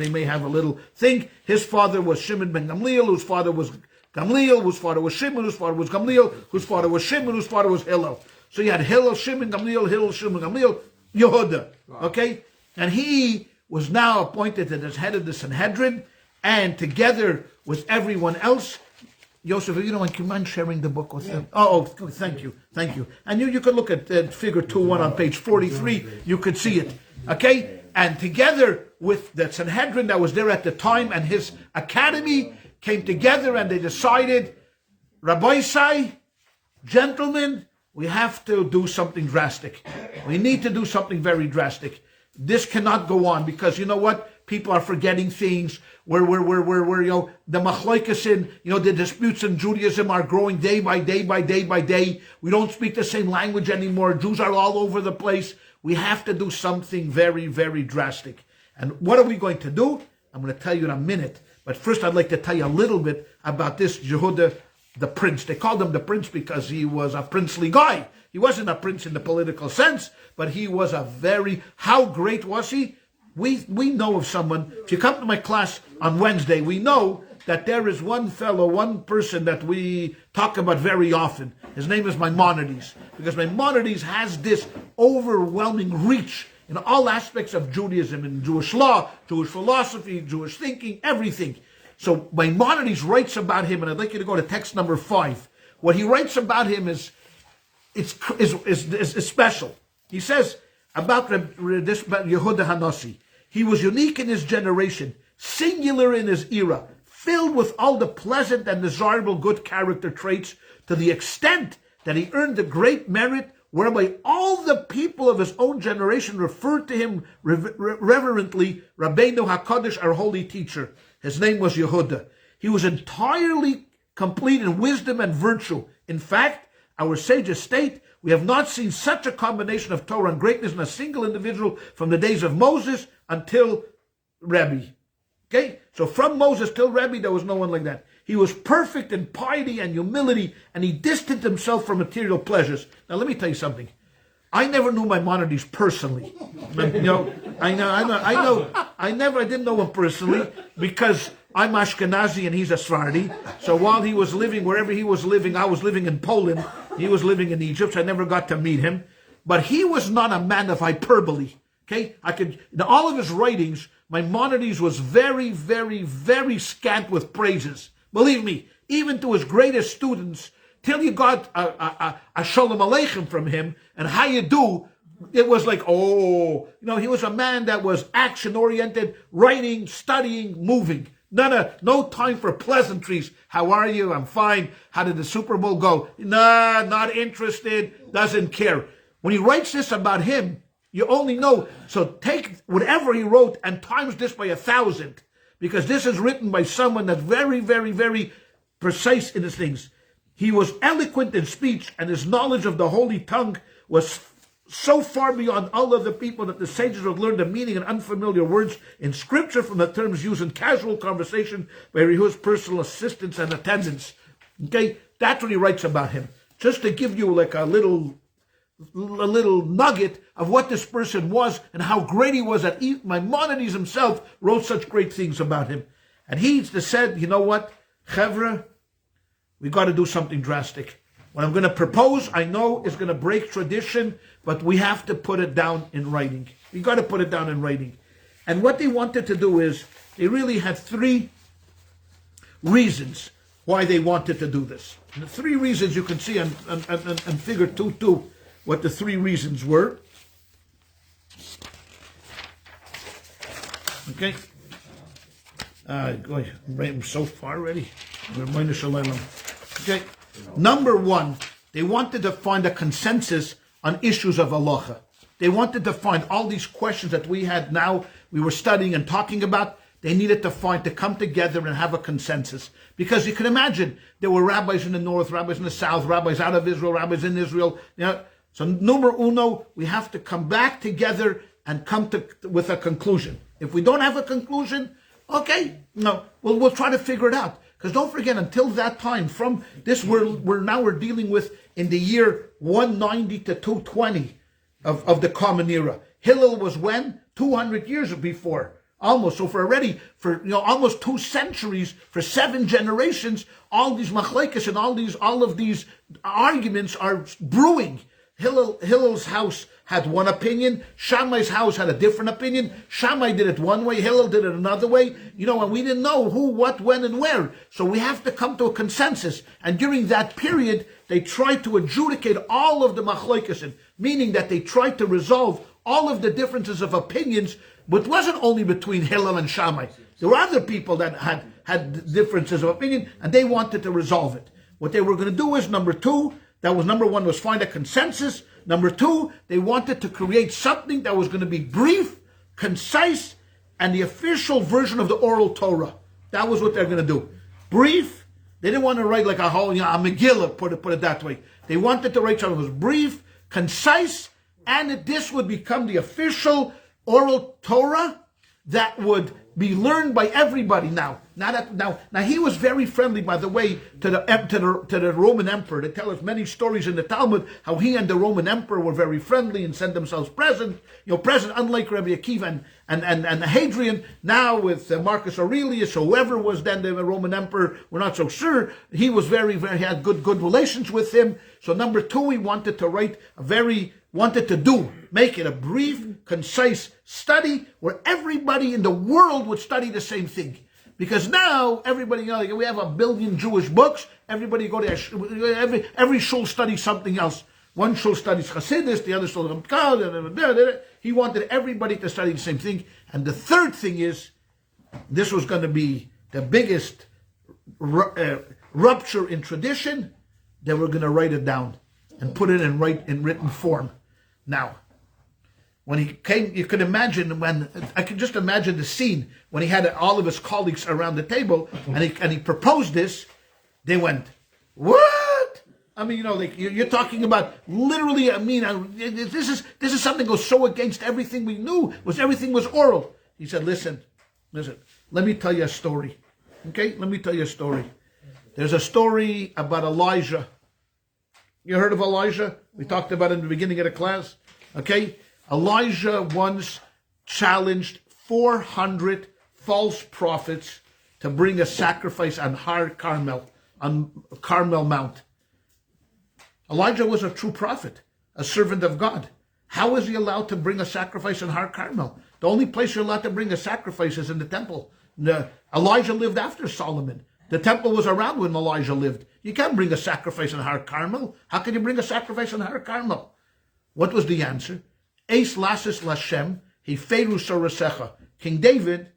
may have a little thing. His father was Shimon ben Gamliel, whose father was Gamliel, whose father was Shimon, whose father was Gamliel, whose father was Shimon, whose father was Hillel. So you had Hillel, Shimon, Gamliel, Hillel, Shimon, Gamliel, Yehuda. Okay? And he was now appointed as head of the Sanhedrin, and together with everyone else, Yosef, you know, would you mind sharing the book with them? Oh, thank you. And you could look at figure 2.1 on page 43. You could see it. Okay? And together with the Sanhedrin that was there at the time and his academy came together and they decided, Rabbi Sai, gentlemen, we have to do something drastic. We need to do something very drastic. This cannot go on because you know what? People are forgetting things. Where the machloikas in, the disputes in Judaism are growing day by day by day by day. We don't speak the same language anymore. Jews are all over the place. We have to do something very, very drastic. And what are we going to do? I'm going to tell you in a minute. But first I'd like to tell you a little bit about this Yehuda, the prince. They called him the prince because he was a princely guy. He wasn't a prince in the political sense, but he was how great was he? We know of someone, if you come to my class on Wednesday, we know that there is one person that we talk about very often. His name is Maimonides, because Maimonides has this overwhelming reach in all aspects of Judaism, in Jewish law, Jewish philosophy, Jewish thinking, everything. So Maimonides writes about him, and I'd like you to go to text number 5. What he writes about him is special. He says about Yehuda Hanassi, he was unique in his generation, singular in his era, filled with all the pleasant and desirable good character traits, to the extent that he earned the great merit whereby all the people of his own generation referred to him reverently, Rabbeinu HaKadosh, our holy teacher. His name was Yehuda. He was entirely complete in wisdom and virtue. In fact, our sages state, we have not seen such a combination of Torah and greatness in a single individual from the days of Moses until Rebbe. Okay? So from Moses till Rebbe, there was no one like that. He was perfect in piety and humility, and he distanced himself from material pleasures. Now let me tell you something. I never knew Maimonides personally. I didn't know him personally because I'm Ashkenazi and he's a Sephardi. So while he was living wherever he was living, I was living in Poland. He was living in Egypt. So I never got to meet him. But he was not a man of hyperbole. Okay, in all of his writings, Maimonides was very, very, very scant with praises. Believe me, even to his greatest students, till you got a shalom aleichem from him and how you do, it was like, he was a man that was action-oriented, writing, studying, moving. No time for pleasantries. How are you? I'm fine. How did the Super Bowl go? Nah, not interested, doesn't care. When he writes this about him, you only know, so take whatever he wrote and times this by 1,000, because this is written by someone that's very, very, very precise in his things. He was eloquent in speech, and his knowledge of the holy tongue was so far beyond all other people that the sages would learn the meaning of unfamiliar words in scripture from the terms used in casual conversation by his personal assistants and attendants. Okay, that's what he writes about him. Just to give you like a little nugget of what this person was and how great he was, that Maimonides himself wrote such great things about him. And he said, you know what, Chevra, we got to do something drastic. What I'm going to propose, I know, is going to break tradition, but we have to put it down in writing. We got to put it down in writing. And what they wanted to do is, they really had 3 reasons why they wanted to do this. And the 3 reasons you can see on figure 2.2, what the 3 reasons were. Okay. I'm so far already. Okay. Number 1, They wanted to find a consensus on issues of halacha. They wanted to find all these questions that we had now, we were studying and talking about. They needed to come together and have a consensus. Because you can imagine, there were rabbis in the north, rabbis in the south, rabbis out of Israel, rabbis in Israel. So numero uno, we have to come back together and come with a conclusion. If we don't have a conclusion, okay, no, we'll try to figure it out. Because don't forget, until that time, from this we're dealing with in the year 190 to 220 of the Common Era. Hillel was when? 200 years before. Almost. So for almost 2 centuries, for 7 generations, all these machlekes and all of these arguments are brewing. Hillel's house had one opinion. Shammai's house had a different opinion. Shammai did it one way. Hillel did it another way. And we didn't know who, what, when, and where. So we have to come to a consensus. And during that period, they tried to adjudicate all of the machlekes, meaning that they tried to resolve all of the differences of opinions, but it wasn't only between Hillel and Shammai. There were other people that had differences of opinion, and they wanted to resolve it. What they were going to do is, number one was find a consensus. Number 2, they wanted to create something that was going to be brief, concise, and the official version of the oral Torah. That was what they're going to do. Brief. They didn't want to write like a whole, a Megillah, put it that way. They wanted to write something that was brief, concise, and this would become the official oral Torah that would be learned by everybody now. Now he was very friendly, by the way, to the Roman emperor. They tell us many stories in the Talmud how he and the Roman emperor were very friendly and sent themselves present, unlike Rabbi Akiva and Hadrian. Now with Marcus Aurelius or whoever was then the Roman emperor, we're not so sure. He was he had good relations with him. So number 2, he wanted to make it a brief, concise study where everybody in the world would study the same thing. Because now everybody, we have 1 billion Jewish books. Everybody go to every shul studies something else. One shul studies Hasidus, the other shul. He wanted everybody to study the same thing. And the third thing is, this was going to be the biggest rupture in tradition. They were going to write it down and put it in written form. Now, when he came, I could just imagine the scene when he had all of his colleagues around the table and he proposed this. They went, "What?" You're talking about literally. This is something that goes so against everything we knew. Everything was oral. He said, "Listen. Let me tell you a story. Okay, let me tell you a story. There's a story about Elijah. You heard of Elijah? We talked about it in the beginning of the class. Okay? Elijah once challenged 400 false prophets to bring a sacrifice on Har Carmel, on Carmel Mount. Elijah was a true prophet, a servant of God. How is he allowed to bring a sacrifice on Har Carmel? The only place you're allowed to bring a sacrifice is in the temple. Elijah lived after Solomon. The temple was around when Elijah lived. You can't bring a sacrifice on Har Carmel. How can you bring a sacrifice on Har Carmel? What was the answer? Eis lasis lashem, hiferu sorasecha. King David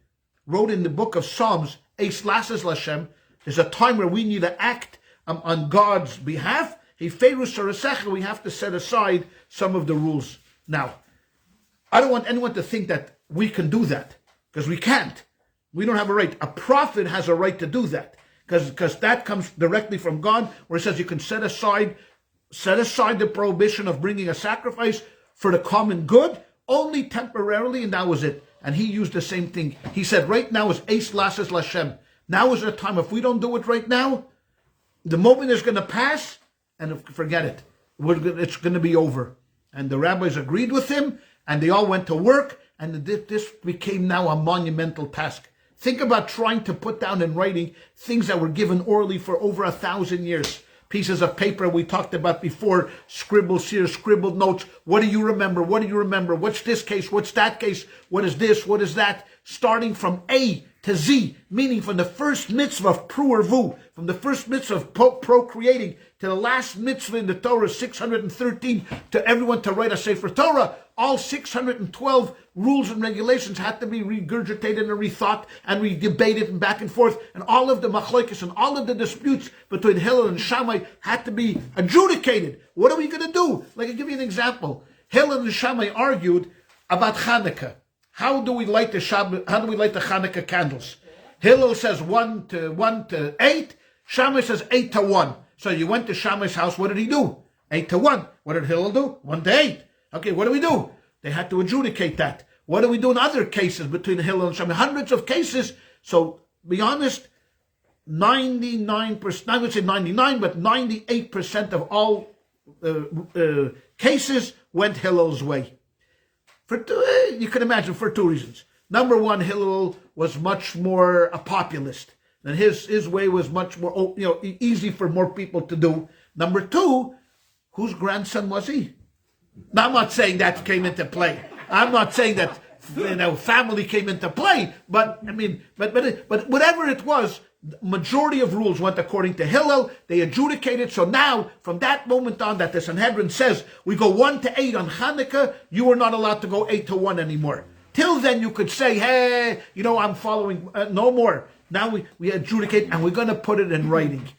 wrote in the book of Psalms, Eis lasis lashem, there's a time where we need to act on God's behalf. Hiferu sorasecha, we have to set aside some of the rules. Now, I don't want anyone to think that we can do that, because we can't. We don't have a right. A prophet has a right to do that, because that comes directly from God, where it says you can set aside the prohibition of bringing a sacrifice for the common good, only temporarily, and that was it. And he used the same thing. He said, right now is Eis Lasis Lashem. Now is the time. If we don't do it right now, the moment is going to pass, and forget it. It's going to be over. And the rabbis agreed with him, and they all went to work, and this became now a monumental task. Think about trying to put down in writing things that were given orally for over 1,000 years. Pieces of paper we talked about before, scribbles here, scribbled notes. What do you remember? What do you remember? What's this case? What's that case? What is this? What is that? Starting from A to Z, meaning from the first mitzvah of Pru'ervu, from the first mitzvah of procreating to the last mitzvah in the Torah, 613, to everyone to write a Sefer Torah, all 612 rules and regulations had to be regurgitated and rethought and redebated and back and forth, and all of the machlokes and all of the disputes between Hillel and Shammai had to be adjudicated. What are we going to do? Like, I'll give you an example. Hillel and Shammai argued about Hanukkah. How do we light the Hanukkah candles? Hillel says 1 to 8. Shammai says 8 to 1. So you went to Shammai's house. What did he do? 8 to 1. What did Hillel do? 1 to 8. Okay, what do we do? They had to adjudicate that. What do we do in other cases between Hillel and Shammai? Hundreds of cases. So, be honest, 99%, I would say 99, but 98% of all cases went Hillel's way. You can imagine, for two reasons. Number one, Hillel was much more a populist, and his way was much more easy for more people to do. Number two, whose grandson was he? Now, I'm not saying that came into play. I'm not saying that family came into play, but I mean, but whatever it was, the majority of rules went according to Hillel. They adjudicated. So now, from that moment on, that the Sanhedrin says we go 1 to 8 on Hanukkah, you are not allowed to go 8 to 1 anymore. Till then, you could say, hey, I'm following. No more. Now we adjudicate, and we're going to put it in writing.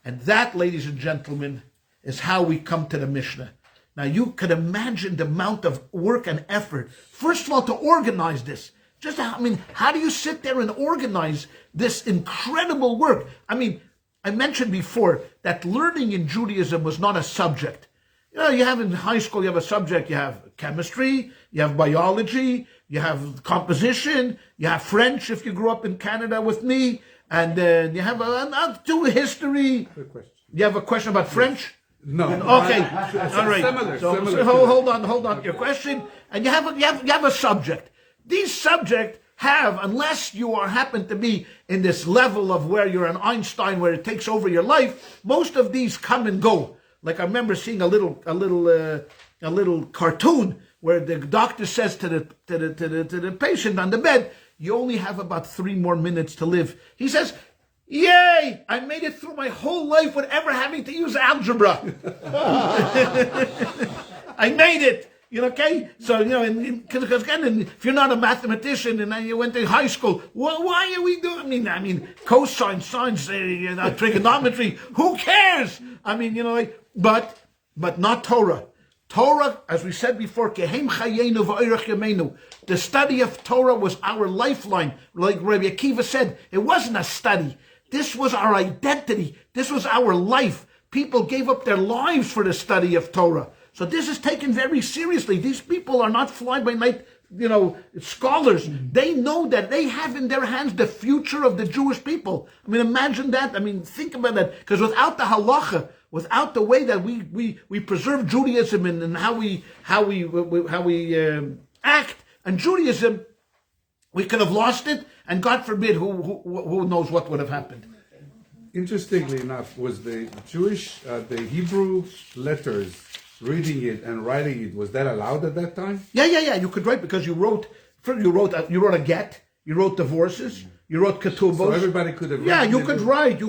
And that, ladies and gentlemen, is how we come to the Mishnah. Now, you could imagine the amount of work and effort. First of all, to organize this. How do you sit there and organize this incredible work? I mentioned before that learning in Judaism was not a subject. You have in high school, you have a subject, you have chemistry, you have biology, you have composition, you have French if you grew up in Canada with me, and then you have history. Good question. You have a question about French? No. Okay. All right. Similar. Hold on. Your question, and you have a subject. These subjects have, unless you happen to be in this level of where you're an Einstein, where it takes over your life, most of these come and go. Like I remember seeing a little cartoon where the doctor says to the patient on the bed, "You only have about 3 more minutes to live." He says, "Yay! I made it through my whole life without ever having to use algebra. I made it." Okay? So, because again, if you're not a mathematician and then you went to high school, why are we doing, cosine, sines, trigonometry, who cares? But not Torah. Torah, as we said before, the study of Torah was our lifeline. Like Rabbi Akiva said, it wasn't a study. This was our identity. This was our life. People gave up their lives for the study of Torah. So this is taken very seriously. These people are not fly-by-night, scholars. They know that they have in their hands the future of the Jewish people. Imagine that. Think about that. Because without the halacha, without the way that we preserve Judaism and how we act and Judaism, we could have lost it. And God forbid, who knows what would have happened. Interestingly enough, was the the Hebrew letters, reading it and writing it, was that allowed at that time? Yeah. You could write because you wrote a get, you wrote divorces, you wrote ketubos. So everybody could have. Yeah, you could write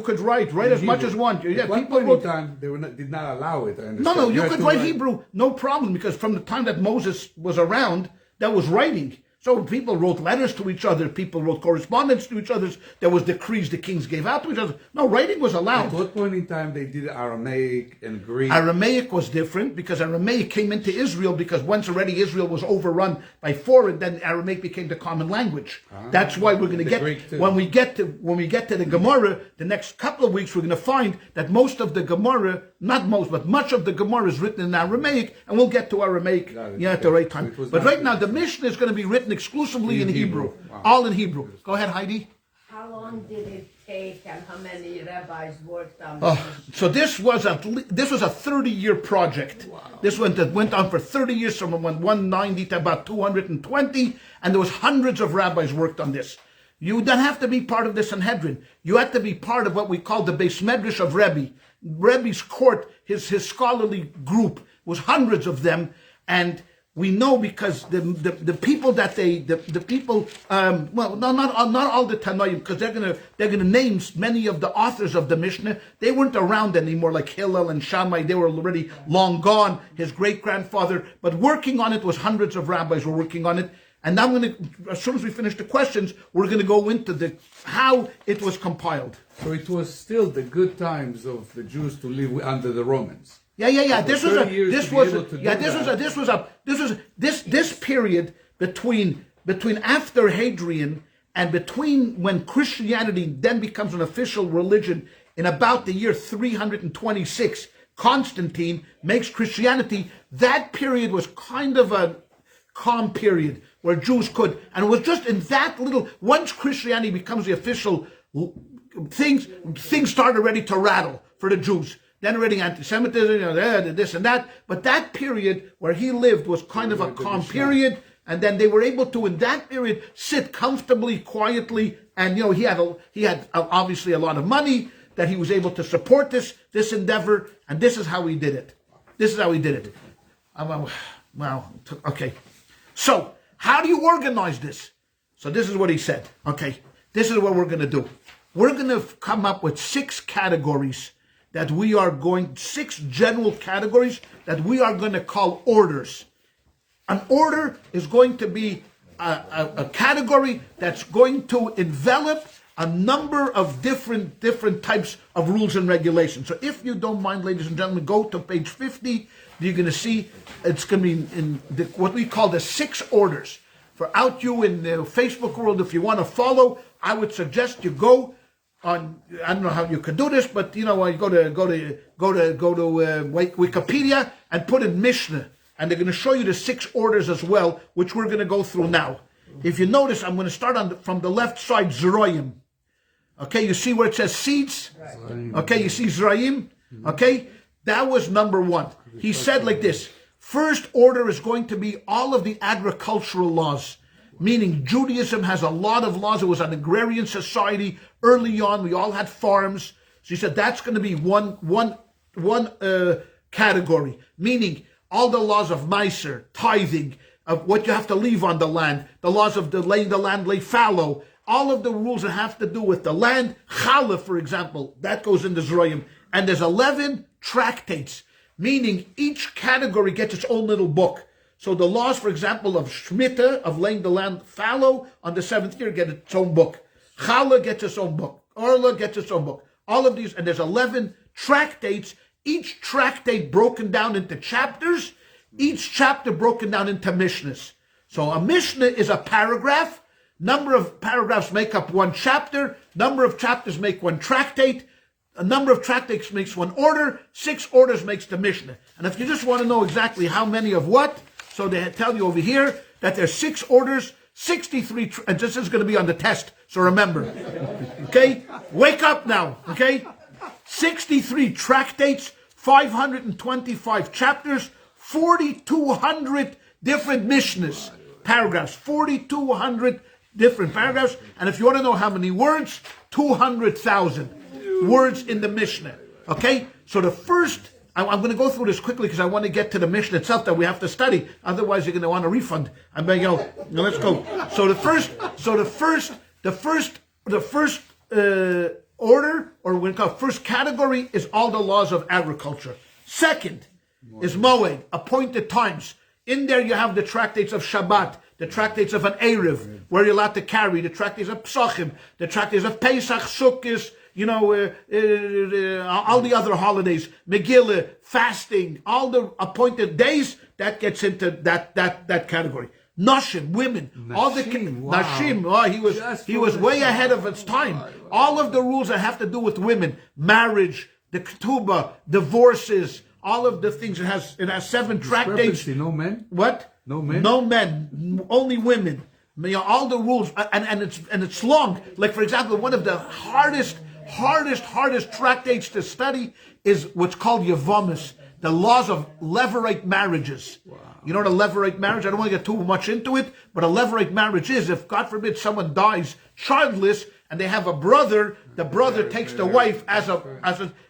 as much as one. Yeah, at one people point in time they did not allow it. I understand. No, you could write Hebrew, no problem, because from the time that Moses was around, that was writing. So people wrote letters to each other, people wrote correspondence to each other, there was decrees the kings gave out to each other. No, writing was allowed. At what point in time they did Aramaic and Greek? Aramaic was different because Aramaic came into Israel because once already Israel was overrun by foreign, then Aramaic became the common language. That's why we're going to get, when we get to the Gemara, the next couple of weeks we're going to find that most of the Gemara, not most, but much of the Gemara is written in Aramaic, and we'll get to Aramaic at the right time. But right now the Mishnah is going to be written exclusively in Hebrew. Wow. All in Hebrew. Go ahead, Heidi. How long did it take and how many rabbis worked on this? So this was a 30-year project. Wow. This went on for 30 years, from 190 to about 220, and there was hundreds of rabbis worked on this. You don't have to be part of the Sanhedrin. You have to be part of what we call the Beis Medrash of Rebbe. Rebbe's court, his scholarly group, was hundreds of them, and we know because the people that the people well, not all the Tanoim, because they're gonna name many of the authors of the Mishnah. They weren't around anymore, like Hillel and Shammai. They were already long gone. His great grandfather, but working on it was hundreds of rabbis were working on it. And now as soon as we finish the questions, we're gonna go into how it was compiled. So it was still the good times of the Jews to live under the Romans. Yeah. This period between after Hadrian and between when Christianity then becomes an official religion in about the year 326, Constantine makes Christianity. That period was kind of a calm period where Jews could, and it was just in that little. Once Christianity becomes the official things start already to rattle for the Jews. Then already anti-Semitism, this and that. But that period where he lived was kind of a calm period. And then they were able to, in that period, sit comfortably, quietly. And, he had obviously a lot of money that he was able to support this endeavor. And this is how he did it. Okay. So, how do you organize this? So this is what he said. Okay. This is what we're going to do. We're going to come up with 6 categories that we are going, 6 general categories that we are going to call orders. An order is going to be a category that's going to envelop a number of different types of rules and regulations. So if you don't mind, ladies and gentlemen, go to page 50. You're going to see it's going to be in what we call the 6 orders. For out you in the Facebook world, if you want to follow, I would suggest you go on. I don't know how you can do this, but you go to Wikipedia and put in Mishnah, and they're going to show you the 6 orders as well, which we're going to go through now. If you notice, I'm going to start from the left side, Zeroyim. Okay, you see where it says seeds? Okay, you see Zeroyim? Okay, that was number 1. He said like this: first order is going to be all of the agricultural laws. Meaning Judaism has a lot of laws. It was an agrarian society early on. We all had farms. So he said that's going to be one category. Meaning all the laws of Meiser, tithing, of what you have to leave on the land, the laws of laying the land lay fallow, all of the rules that have to do with the land. Challah, for example, that goes into Zeroyim. And there's 11 tractates. Meaning each category gets its own little book. So the laws, for example, of Shemitah, of laying the land fallow on the 7th year, get its own book. Challah gets its own book. Orla gets its own book. All of these, and there's 11 tractates, each tractate broken down into chapters, each chapter broken down into Mishnahs. So a Mishnah is a paragraph. Number of paragraphs make up one chapter. Number of chapters make one tractate. A number of tractates makes one order. 6 orders makes the Mishnah. And if you just want to know exactly how many of what, so they tell you over here that there's 6 orders, 63, and this is going to be on the test, so remember. Okay? Wake up now, okay? 63 tractates, 525 chapters, 4,200 different Mishnahs, paragraphs, 4,200 different paragraphs, and if you want to know how many words, 200,000 words in the Mishnah, okay? So the first, I'm going to go through this quickly because I want to get to the Mishnah itself that we have to study. Otherwise, you're going to want a refund. I'm going to go. Now let's go. So the first order, or we call first category, is all the laws of agriculture. Second is Moed, appointed times. In there you have the tractates of Shabbat, the tractates of an Erev, where you're allowed to carry, the tractates of Psachim, the tractates of Pesach, Sukkot, all the other holidays, Megillah, fasting, all the appointed days, that gets into that category. Nashim, women, all the Nashim. Oh, he was way ahead of its time. All of the rules that have to do with women, marriage, the ketubah, divorces, all of the things. It has 7 tractates. No men. What? No men. No men. Only women. All the rules, and it's long. Like for example, one of the hardest tractates to study is what's called Yavamis, the laws of levirate marriages. Wow. You know what a levirate marriage? I don't want to get too much into it, but a levirate marriage is, if God forbid someone dies childless and they have a brother, the brother takes the wife as a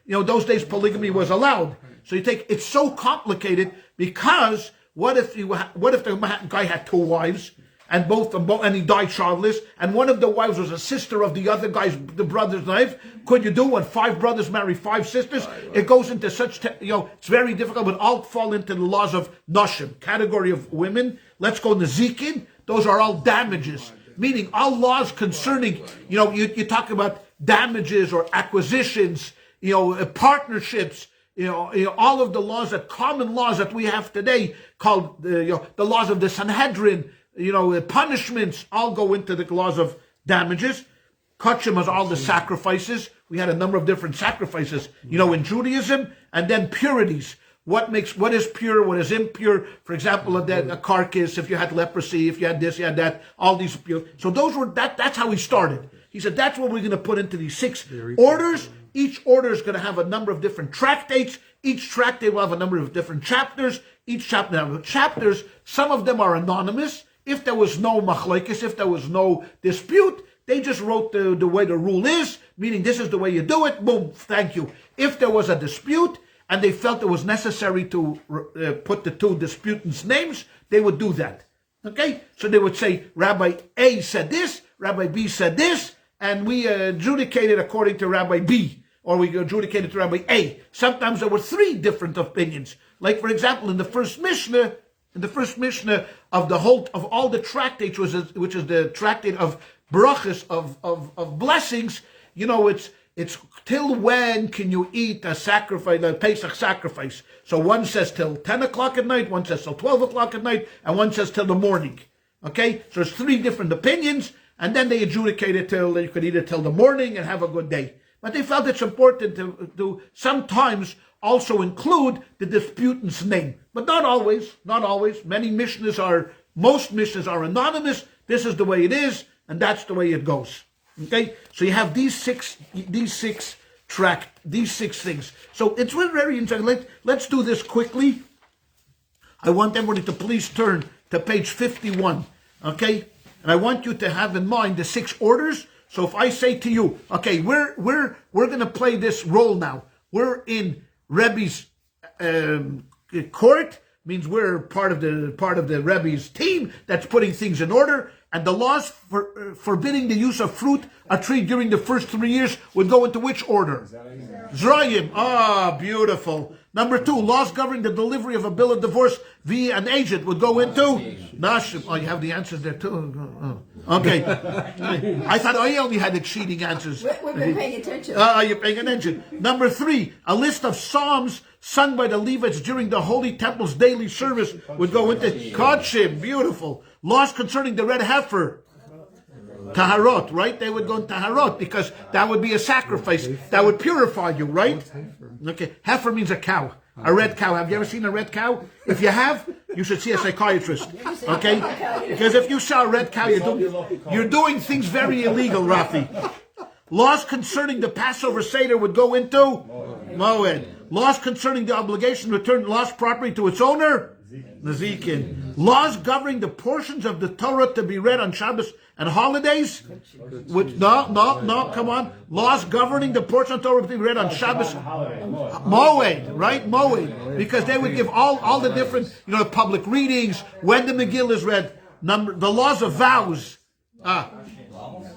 those days polygamy was allowed. So it's so complicated because what if the guy had two wives, and and he died childless, and one of the wives was a sister of the other guy's, the brother's wife? Could you do when 5 brothers marry 5 sisters? It goes into such, it's very difficult, but all fall into the laws of Nashim, category of women. Let's go Nezikin. Those are all damages, meaning all laws concerning, you talk about damages or acquisitions, partnerships, all of the laws, common laws that we have today, called the laws of the Sanhedrin, punishments, all go into the laws of damages. Kachim is all the sacrifices. We had a number of different sacrifices, in Judaism, and then purities. What is pure, what is impure? For example, a carcass, if you had leprosy, if you had this, you had that, all these pure. So that's how he started. He said, that's what we're going to put into these 6 orders. Each order is going to have a number of different tractates. Each tractate will have a number of different chapters. Each chapter will have chapters. Some of them are anonymous. If there was no machlokes, if there was no dispute, they just wrote the way the rule is, meaning this is the way you do it. Boom, thank you. If there was a dispute and they felt it was necessary to put the 2 disputants' names, they would do that. Okay? So they would say, Rabbi A said this, Rabbi B said this, and we adjudicated according to Rabbi B, or we adjudicated to Rabbi A. Sometimes there were 3 different opinions. Like, for example, in the first Mishnah of all the tractates, which is the tractate of brachas, of blessings, it's till when can you eat a sacrifice, a Pesach sacrifice? So one says till 10 o'clock at night, one says till 12 o'clock at night, and one says till the morning. Okay? So there's 3 different opinions, and then they adjudicate it till you could eat it till the morning and have a good day. But they felt it's important to sometimes also include the disputant's name. But not always. Most Mishnahs are anonymous. This is the way it is, and that's the way it goes. Okay? So you have these six things. So it's very interesting. Let's do this quickly. I want everybody to please turn to page 51. Okay? And I want you to have in mind the 6 orders. So if I say to you, okay, we're going to play this role now. We're in Rebbe's court, means we're part of the Rebbe's team that's putting things in order. And the laws forbidding the use of fruit or tree during the first 3 years would go into which order? Zrayim. Ah, beautiful. Number 2, laws governing the delivery of a bill of divorce via an agent would go into Nashim. Oh, you have the answers there too? Oh. Okay. I thought I only had the cheating answers. We've been paying attention. You're paying attention. Number 3, a list of psalms sung by the Levites during the Holy Temple's daily service would go into Kodshim. Beautiful. Laws concerning the red heifer. Taharot, right? They would go in Taharot because that would be a sacrifice. That would purify you, right? Okay. Heifer means a cow. A red cow. Have you ever seen a red cow? If you have, you should see a psychiatrist. Okay? Because if you saw a red cow, you're doing things very illegal, Rafi. Laws concerning the Passover Seder would go into Moed. Laws concerning the obligation to return lost property to its owner, Nezikin. Laws governing the portions of the Torah to be read on Shabbos and holidays. No, come on. Laws governing the portion of Torah to be read on Shabbos. Moed, right? Moed. Because they would give all the different, public readings, when the Megillah is read. The laws of vows.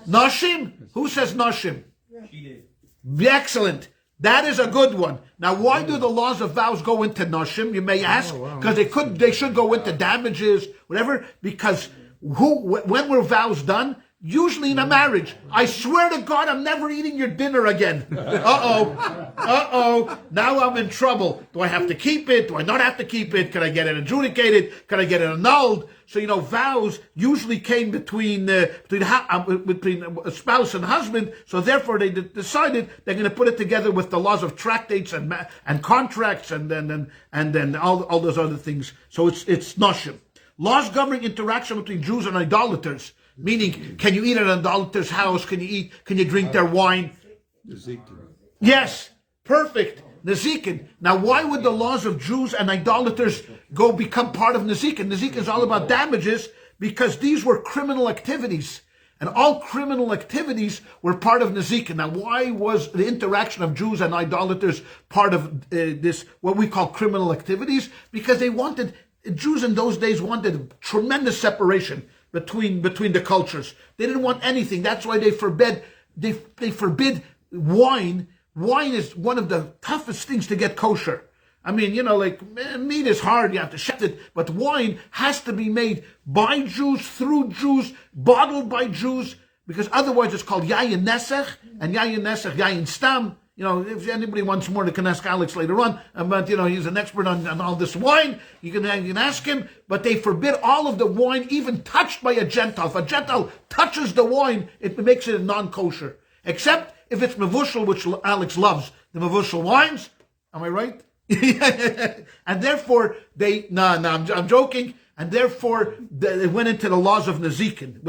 Nashim? Who says Nashim? She did. Excellent. That is a good one. Now, why do the laws of vows go into Nashim? You may ask. Because they should go into damages, whatever. Because when were vows done? Usually in a marriage. I swear to God, I'm never eating your dinner again. Uh-oh. Now I'm in trouble. Do I have to keep it? Do I not have to keep it? Can I get it adjudicated? Can I get it annulled? So, vows usually came between a spouse and husband. So therefore they decided they're going to put it together with the laws of tractates and contracts and then all those other things. So it's Nashim. Laws governing interaction between Jews and idolaters. Meaning, can you eat at an idolater's house? Can you drink their wine? Yes, perfect. Nezikin. Now, why would the laws of Jews and idolaters become part of Nezikin? Nezikin is all about damages because these were criminal activities. And all criminal activities were part of Nezikin. Now, why was the interaction of Jews and idolaters part of this, what we call criminal activities? Because they wanted Jews in those days wanted tremendous separation between the cultures. They didn't want anything. That's why they forbid wine. Wine is one of the toughest things to get kosher. I mean, like meat is hard, you have to ship it, but wine has to be made by Jews, through Jews, bottled by Jews, because otherwise it's called Yayin Nesech, and Yayin Nesech, Yayin Stam. If anybody wants more, they can ask Alex later on. But, he's an expert on all this wine. You can ask him. But they forbid all of the wine, even touched by a Gentile. If a Gentile touches the wine, it makes it non-kosher. Except if it's mevushal, which Alex loves. The mevushal wines. Am I right? And therefore, I'm joking. And therefore, it went into the laws of Nezikin.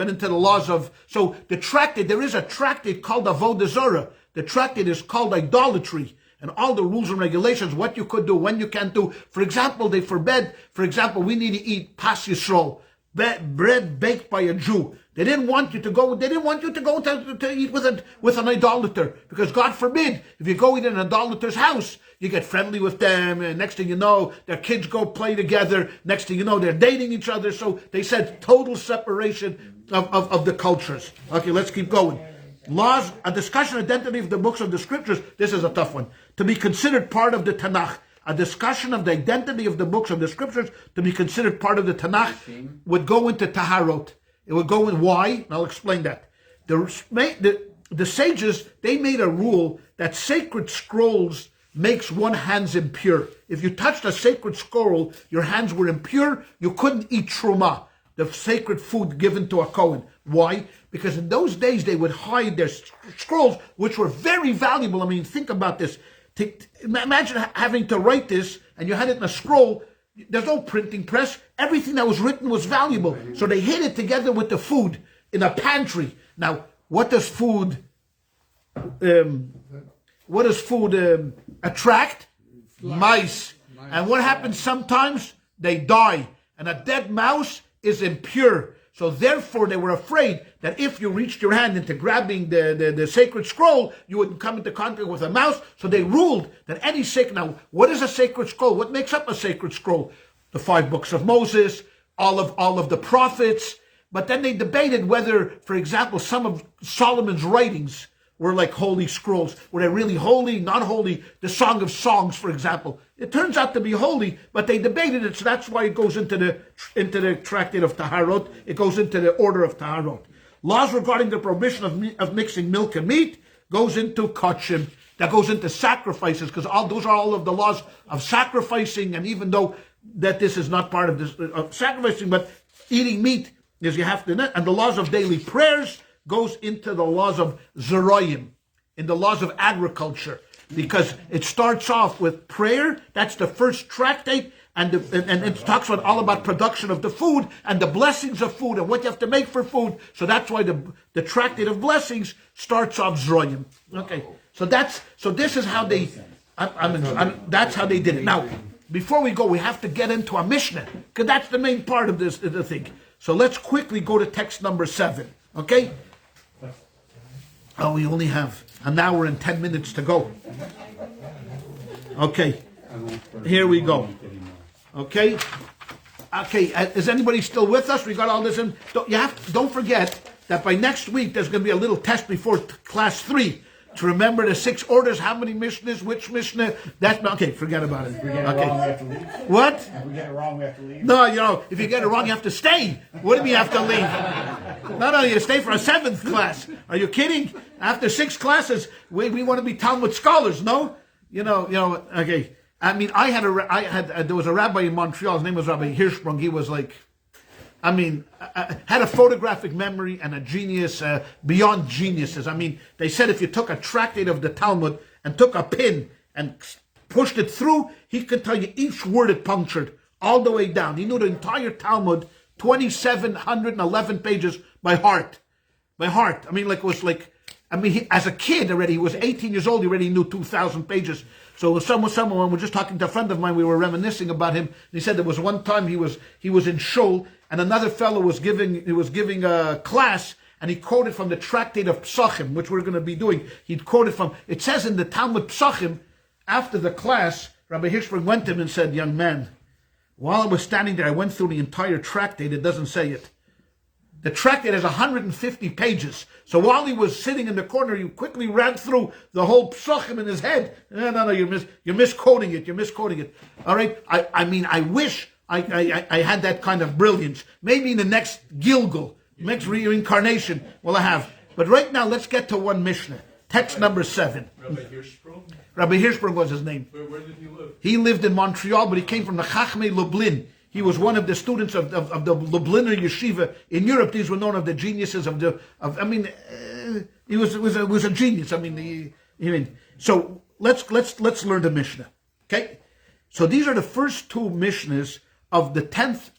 So the tractate, there is a tractate called Avodah Zarah. The tractate is called idolatry, and all the rules and regulations, what you could do, when you can't do. For example, they forbid, we need to eat pas yisrael, bread baked by a Jew. They didn't want you to go to eat with an idolater, because God forbid, if you go eat in an idolater's house, you get friendly with them, and next thing you know, their kids go play together, next thing you know, they're dating each other. So they said total separation of the cultures. Okay, let's keep going. Laws, a discussion identity of the books of the scriptures. This is a tough one. To be considered part of the Tanakh. A discussion of the identity of the books of the scriptures to be considered part of the Tanakh would go into Taharot. It would go in why, and I'll explain that. The sages, they made a rule that sacred scrolls makes one's hands impure. If you touched a sacred scroll, your hands were impure. You couldn't eat truma, the sacred food given to a Kohen. Why? Because in those days they would hide their scrolls, which were very valuable. I mean, think about this. Imagine having to write this, and you had it in a scroll. There's no printing press. Everything that was written was valuable. So they hid it together with the food in a pantry. Now, what does food attract? Mice. And what happens sometimes? They die. And a dead mouse is impure. So therefore they were afraid that if you reached your hand into grabbing the sacred scroll, you would come into contact with a mouse. So they ruled that any sacred... Now, what is a sacred scroll? What makes up a sacred scroll? The 5 books of Moses, all of the prophets. But then they debated whether, for example, some of Solomon's writings were like holy scrolls. Were they really holy, not holy? The Song of Songs, for example. It turns out to be holy, but they debated it, so that's why it goes into the tractate of Taharot. It goes into the order of Taharot. Laws regarding the prohibition of mixing milk and meat goes into Kachim. That goes into sacrifices, because those are all of the laws of sacrificing, and even though that this is not part of this of sacrificing, but eating meat is you have to, and the laws of daily prayers goes into the laws of Zerayim, in the laws of agriculture, because it starts off with prayer. That's the first tractate, and it talks all about production of the food and the blessings of food and what you have to make for food. So that's why the tractate of blessings starts off Zerayim. Okay, so this is how they, that's how they did it. Now, before we go, we have to get into a Mishnah, because that's the main part of the thing. So let's quickly go to text number 7. Okay. Oh, we only have an hour and 10 minutes to go. Okay, here we go. Okay, is anybody still with us? We got all this in. Don't forget that by next week there's going to be a little test before class 3 to remember the 6 orders. How many Mishnahs? Which Mishnah? Okay, forget about it. If we get it wrong, we have to leave. What? If we get it wrong, we have to leave. No, if you get it wrong, you have to stay. What do you mean you have to leave? No, you stay for a 7th class. Are you kidding? After 6 classes, we want to be Talmud scholars, no? Okay. I mean, there was a rabbi in Montreal. His name was Rabbi Hirschsprung. He was like, had a photographic memory and a genius beyond geniuses. I mean, they said if you took a tractate of the Talmud and took a pin and pushed it through, he could tell you each word it punctured all the way down. He knew the entire Talmud, 2,711 pages by heart. I mean, as a kid already, he was 18 years old, he already knew 2,000 pages. So someone was just talking to a friend of mine, we were reminiscing about him, and he said there was one time he was in shul, and another fellow was giving a class, and he quoted from the tractate of Psachim, which we're going to be doing. He'd quoted from, it says in the Talmud Psachim, after the class, Rabbi Hirschberg went to him and said, "Young man, While I was standing there, I went through the entire tractate. It doesn't say it. The tractate has 150 pages. So while he was sitting in the corner, he quickly ran through the whole psuchim in his head. No, you're misquoting it. You're misquoting it. All right? I mean, I wish I had that kind of brilliance. Maybe in the next Gilgul, next reincarnation, will I have. But right now, let's get to one Mishnah. Text number 7. Rabbi Hirschsprung? Rabbi Hirschsprung was his name. Where did he live? He lived in Montreal, but he came from the Chachmei Lublin. He was one of the students of the Lubliner yeshiva in Europe. These were known of the geniuses he was a genius. So let's learn the Mishnah. Okay, so these are the first 2 Mishnahs of the 10th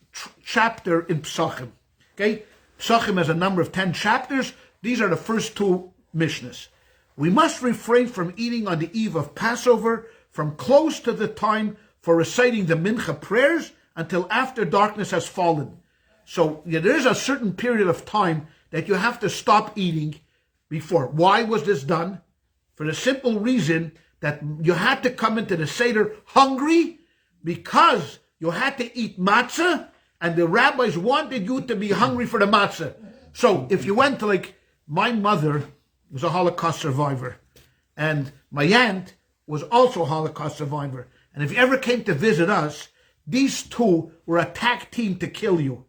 chapter in Psachim. Okay, Psachim has a number of 10 chapters. These are the first 2 Mishnahs. We must refrain from eating on the eve of Passover, from close to the time for reciting the Mincha prayers until after darkness has fallen. So there is a certain period of time that you have to stop eating before. Why was this done? For the simple reason that you had to come into the Seder hungry, because you had to eat matzah, and the rabbis wanted you to be hungry for the matzah. So if you went to, like, my mother was a Holocaust survivor, and my aunt was also a Holocaust survivor. And if you ever came to visit us, these 2 were a tag team to kill you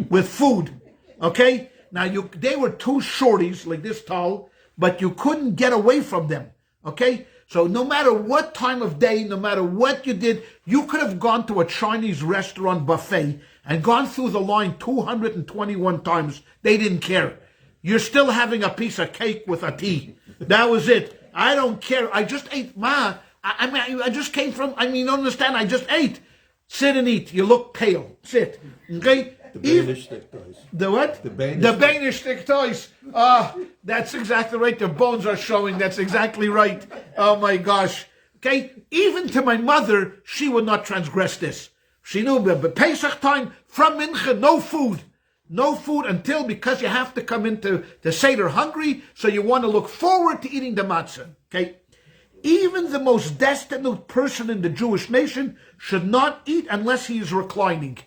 with food. Okay? Now, they were 2 shorties, like this tall, but you couldn't get away from them. Okay? So no matter what time of day, no matter what you did, you could have gone to a Chinese restaurant buffet and gone through the line 221 times. They didn't care. You're still having a piece of cake with a tea. That was it. I don't care. I just ate, Ma. I just came from, you don't understand, I just ate. Sit and eat. You look pale. Sit. Okay? The Banish stick toys. The what? The Banish. The Banish stick toys. That's exactly right. The bones are showing. That's exactly right. Oh my gosh. Okay? Even to my mother, she would not transgress this. She knew, but Pesach time, from Mincha, no food. No food until, because you have to come into the Seder hungry, so you want to look forward to eating the matzah. Okay? Even the most destitute person in the Jewish nation should not eat unless he is reclining.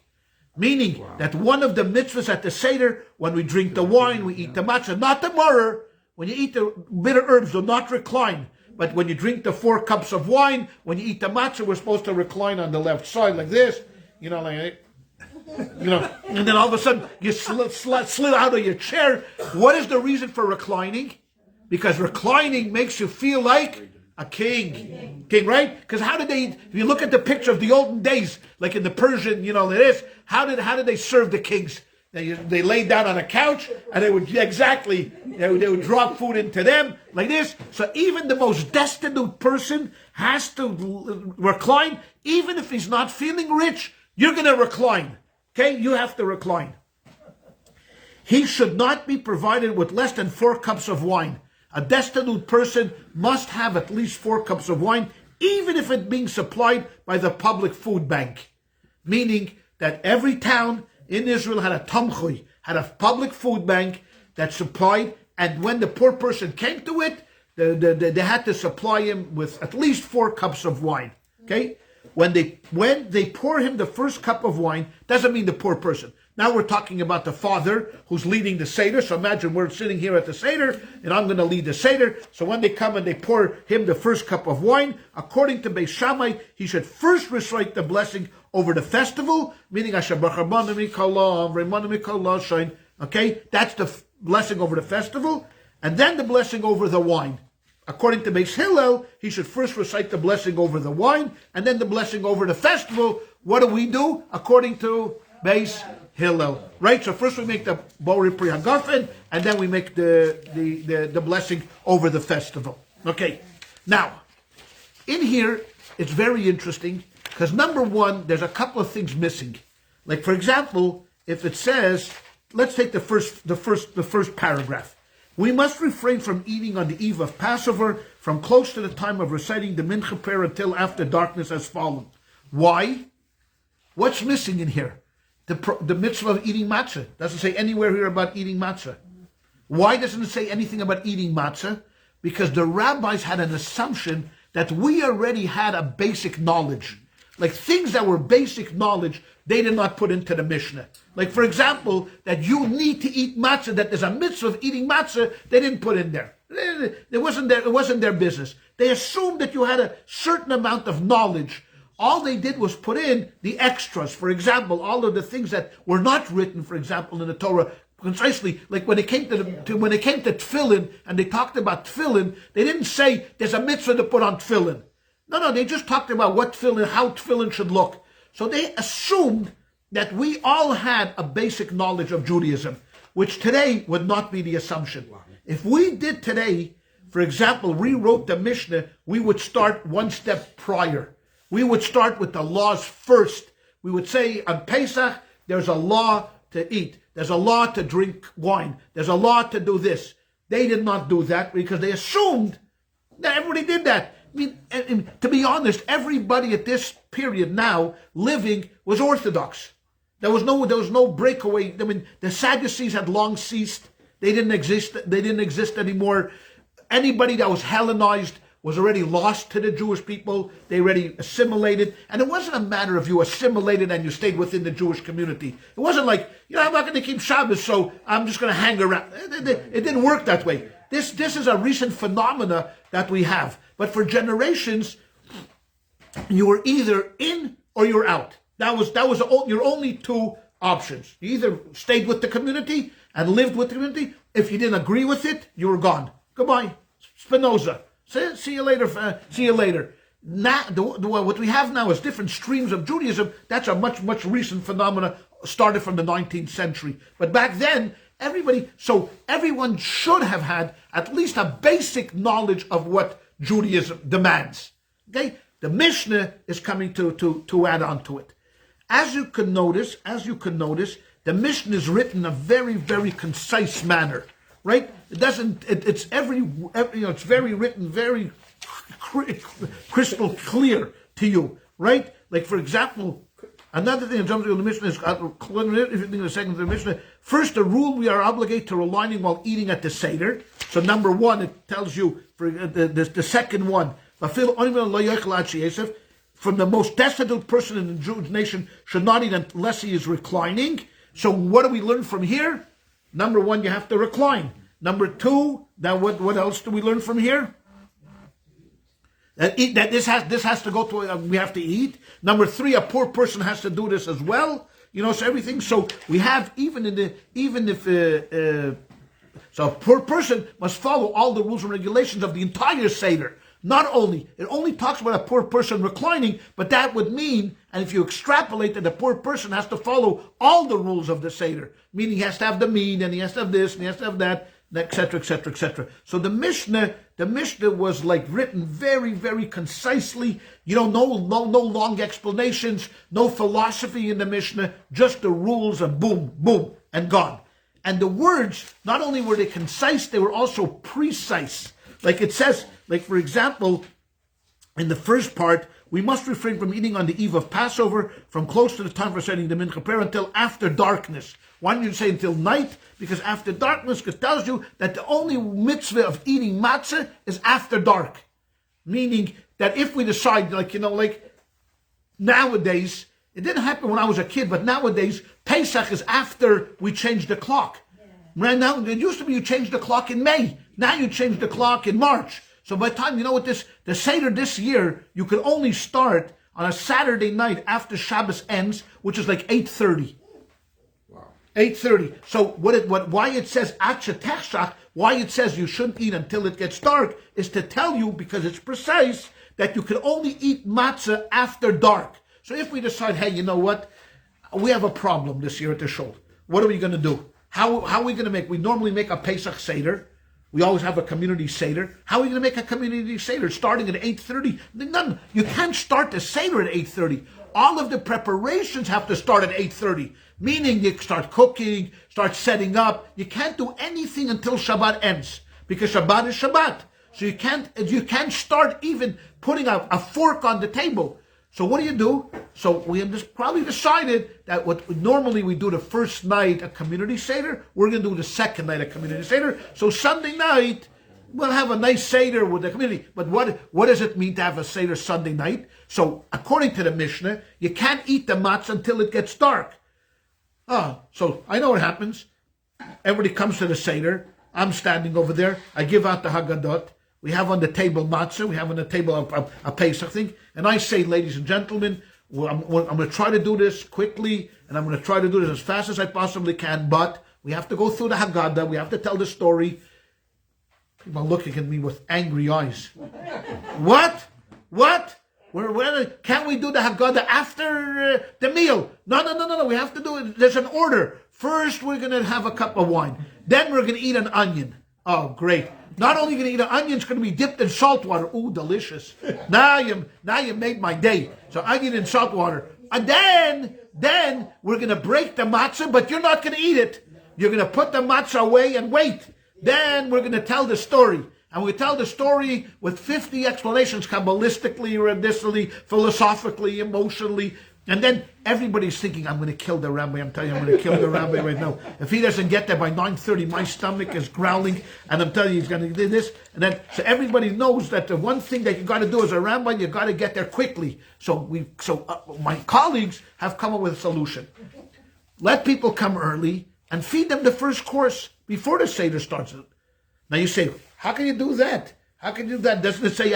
Meaning that one of the mitzvahs at the Seder, when we drink the wine, we eat the matzah, not the maror. When you eat the bitter herbs, do not recline. But when you drink the 4 cups of wine, when you eat the matzah, we're supposed to recline on the left side like this. And then all of a sudden you slid out of your chair. What is the reason for reclining? Because reclining makes you feel like a king. King, right? Because how did they, if you look at the picture of the olden days, like in the Persian, how did they serve the kings? They laid down on a couch, and they would drop food into them like this. So even the most destitute person has to recline. Even if he's not feeling rich, you're going to recline. Okay? You have to recline. He should not be provided with less than 4 cups of wine. A destitute person must have at least 4 cups of wine, even if it's being supplied by the public food bank. Meaning that every town in Israel had a tamchui, had a public food bank that supplied, and when the poor person came to it, they had to supply him with at least 4 cups of wine. Okay? When they pour him the first cup of wine, doesn't mean the poor person. Now we're talking about the father who's leading the Seder. So imagine we're sitting here at the Seder, and I'm going to lead the Seder. So when they come and they pour him the first cup of wine, according to Beis Shammai, he should first recite the blessing over the festival, meaning okay, that's the blessing over the festival, and then the blessing over the wine. According to Beis Hillel, he should first recite the blessing over the wine, and then the blessing over the festival. What do we do? According to Beis Hillel, right? So first we make the Bori Pri Hagafen, and then we make the blessing over the festival. Okay. Now, in here, it's very interesting, because number one, there's a couple of things missing. Like, for example, if it says, let's take the first paragraph. We must refrain from eating on the eve of Passover, from close to the time of reciting the Mincha prayer until after darkness has fallen. Why? What's missing in here? The mitzvah of eating matzah. Doesn't say anywhere here about eating matzah. Why doesn't it say anything about eating matzah? Because the rabbis had an assumption that we already had a basic knowledge. like things that were basic knowledge, they did not put into the Mishnah. Like, for example, that you need to eat matzah, that there's a mitzvah of eating matzah, they didn't put in there. It wasn't their business. They assumed that you had a certain amount of knowledge. All they did was put in the extras. For example, all of the things that were not written, for example, in the Torah, concisely, like when it came to tefillin, and they talked about tefillin, they didn't say there's a mitzvah to put on tefillin. No, they just talked about what tefillin, how tefillin should look. So they assumed that we all had a basic knowledge of Judaism, which today would not be the assumption. If we did today, for example, rewrote the Mishnah, we would start one step prior. We would start with the laws first. We would say on Pesach, there's a law to eat. There's a law to drink wine. There's a law to do this. They did not do that because they assumed that everybody did that. I mean, and to be honest, everybody at this period now living was Orthodox. There was no breakaway. I mean, the Sadducees had long ceased. They didn't exist anymore. Anybody that was Hellenized was already lost to the Jewish people. They already assimilated. And it wasn't a matter of you assimilated and you stayed within the Jewish community. It wasn't like, I'm not going to keep Shabbos, so I'm just going to hang around. It didn't work that way. This is a recent phenomena that we have. But for generations, you were either in or you're out. That was your only two options. You either stayed with the community and lived with the community. If you didn't agree with it, you were gone. Goodbye, Spinoza. See you later. See you later. Now, what we have now is different streams of Judaism. That's a much recent phenomena, started from the 19th century. But back then, everyone should have had at least a basic knowledge of what Judaism demands. Okay, the Mishnah is coming to add on to it. As you can notice, the Mishnah is written in a very concise manner. Right? It doesn't. It's it's very written, very crystal clear to you. Right? Like, for example, another thing in terms of the Mishnah is everything the second of the Mishnah. First, the rule we are obligated to reclining while eating at the Seder. So number one, it tells you for the second one. From the most destitute person in the Jewish nation should not eat unless he is reclining. So what do we learn from here? Number one, you have to recline. Number two, now what else do we learn from here? That this has to go to, we have to eat. Number three, a poor person has to do this as well. So everything. So we have so a poor person must follow all the rules and regulations of the entire Seder. It only talks about a poor person reclining, but that would mean, and if you extrapolate that the poor person has to follow all the rules of the Seder, meaning he has to have the meat, and he has to have this, and he has to have that, etc., etc., etc. So the Mishnah was like written very concisely. No long explanations, no philosophy in the Mishnah, just the rules and boom, and gone. And the words, not only were they concise, they were also precise. Like it says, like for example, in the first part, we must refrain from eating on the eve of Passover, from close to the time for setting the mincha prayer until after darkness. Why don't you say until night? Because after darkness, it tells you that the only mitzvah of eating matzah is after dark. Meaning that if we decide, like nowadays, it didn't happen when I was a kid, but nowadays, Pesach is after we change the clock. Right now, it used to be you change the clock in May. Now you change the clock in March. So by the time, the Seder this year, you could only start on a Saturday night after Shabbos ends, which is like 8:30. Wow. 8:30. So why it says why it says you shouldn't eat until it gets dark is to tell you, because it's precise, that you can only eat matzah after dark. So if we decide, hey, you know what? We have a problem this year at the shul. What are we going to do? How are we going to make? We normally make a Pesach Seder. We always have a community Seder. How are we going to make a community Seder starting at 8:30? None. You can't start the Seder at 8:30. All of the preparations have to start at 8:30. Meaning you start cooking, start setting up. You can't do anything until Shabbat ends, because Shabbat is Shabbat. So you can't start even putting a fork on the table. So what do? So we have probably decided that what normally we do the first night a community Seder, we're going to do the second night a community Seder. So Sunday night, we'll have a nice Seder with the community. But what does it mean to have a Seder Sunday night? So according to the Mishnah, you can't eat the matzah until it gets dark. So I know what happens. Everybody comes to the Seder. I'm standing over there. I give out the Haggadot. We have on the table matzah. We have on the table a Pesach thing. And I say, ladies and gentlemen, I'm going to try to do this quickly, and I'm going to try to do this as fast as I possibly can, but we have to go through the Haggadah. We have to tell the story. People are looking at me with angry eyes. What? Can't we do the Haggadah after the meal? No. We have to do it. There's an order. First, we're going to have a cup of wine. Then we're going to eat an onion. Oh, great. Not only going to eat an onion, it's going to be dipped in salt water. Ooh, delicious. Now you made my day. So onion in salt water. And then we're going to break the matzah, but you're not going to eat it. You're going to put the matzah away and wait. Then we're going to tell the story. And we tell the story with 50 explanations, Kabbalistically, radically, philosophically, emotionally. And then everybody's thinking, I'm going to kill the rabbi. I'm telling you, I'm going to kill the rabbi right now. If he doesn't get there by 9:30, my stomach is growling. And I'm telling you, he's going to do this. And then, so everybody knows that the one thing that you got to do as a rabbi, you got to get there quickly. So my colleagues have come up with a solution. Let people come early and feed them the first course before the Seder starts. Now you say, how can you do that? How can you do that? Doesn't it say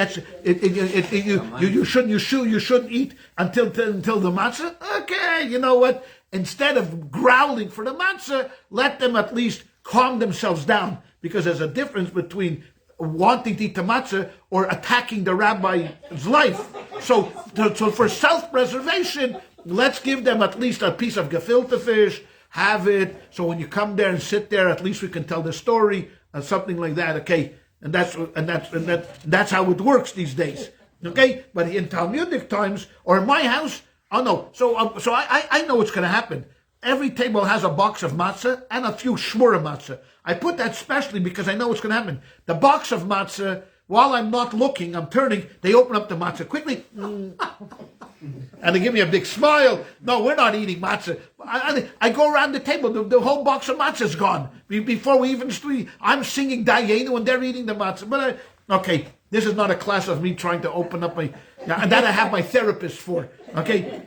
you shouldn't eat until the matzah? Okay, you know what? Instead of growling for the matzah, let them at least calm themselves down, because there's a difference between wanting to eat the matzah or attacking the rabbi's life. So for self-preservation, let's give them at least a piece of gefilte fish. Have it, so when you come there and sit there, at least we can tell the story or something like that. Okay. And that's how it works these days, okay? But in Talmudic times, or in my house, oh no. So I know what's going to happen. Every table has a box of matzah and a few shmura matzah. I put that specially because I know what's going to happen. The box of matzah, while I'm not looking, I'm turning. They open up the matzah quickly, and they give me a big smile. No, we're not eating matzah. I go around the table. The whole box of matzah is gone before we even speak. I'm singing Dayenu and they're eating the matzah. But okay, this is not a class of me trying to open up and that I have my therapist for. Okay,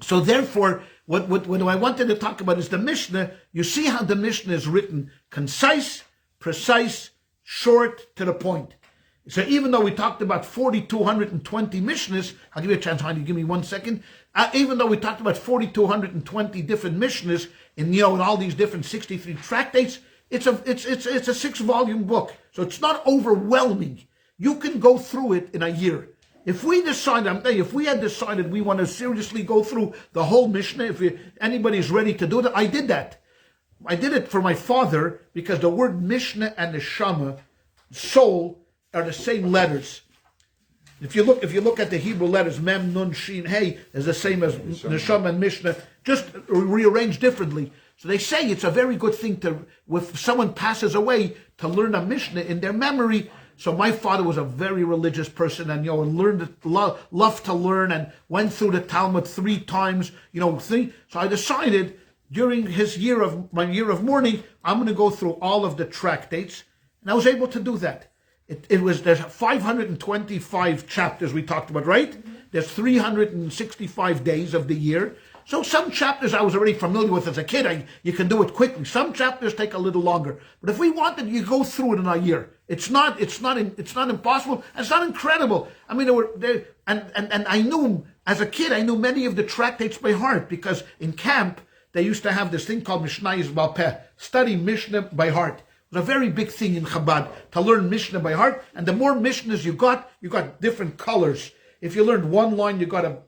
So therefore, what I wanted to talk about is the Mishnah. You see how the Mishnah is written: concise, precise, short, to the point. So even though we talked about 4,220 Mishnahs, I'll give you a chance, Heidi, give me 1 second. Even though we talked about 4,220 different Mishnahs in all these different 63 tractates, it's a 6-volume book. So it's not overwhelming. You can go through it in a year. If we decide, I'm telling you, if we had decided we want to seriously go through the whole Mishnah, if anybody's ready to do that, I did that. I did it for my father because the word Mishnah and Neshama, soul, are the same letters. If you look at the Hebrew letters, Mem, Nun, Shin, Hey, is the same as Neshama and Mishnah, just rearranged differently. So they say it's a very good thing if someone passes away, to learn a Mishnah in their memory. So my father was a very religious person, and loved to learn, and went through the Talmud 3 times. So I decided during my year of mourning, I'm going to go through all of the tractates, and I was able to do that. There's 525 chapters we talked about, right? There's 365 days of the year. So some chapters I was already familiar with as a kid. You can do it quickly. Some chapters take a little longer. But if we wanted, you go through it in a year. It's not impossible. It's not incredible. I mean, and I knew, as a kid, I knew many of the tractates by heart, because in camp, they used to have this thing called Mishnah Bal Peh, study Mishnah by heart. It was a very big thing in Chabad to learn Mishnah by heart, and the more Mishnahs you got different colors. If you learned one line, you got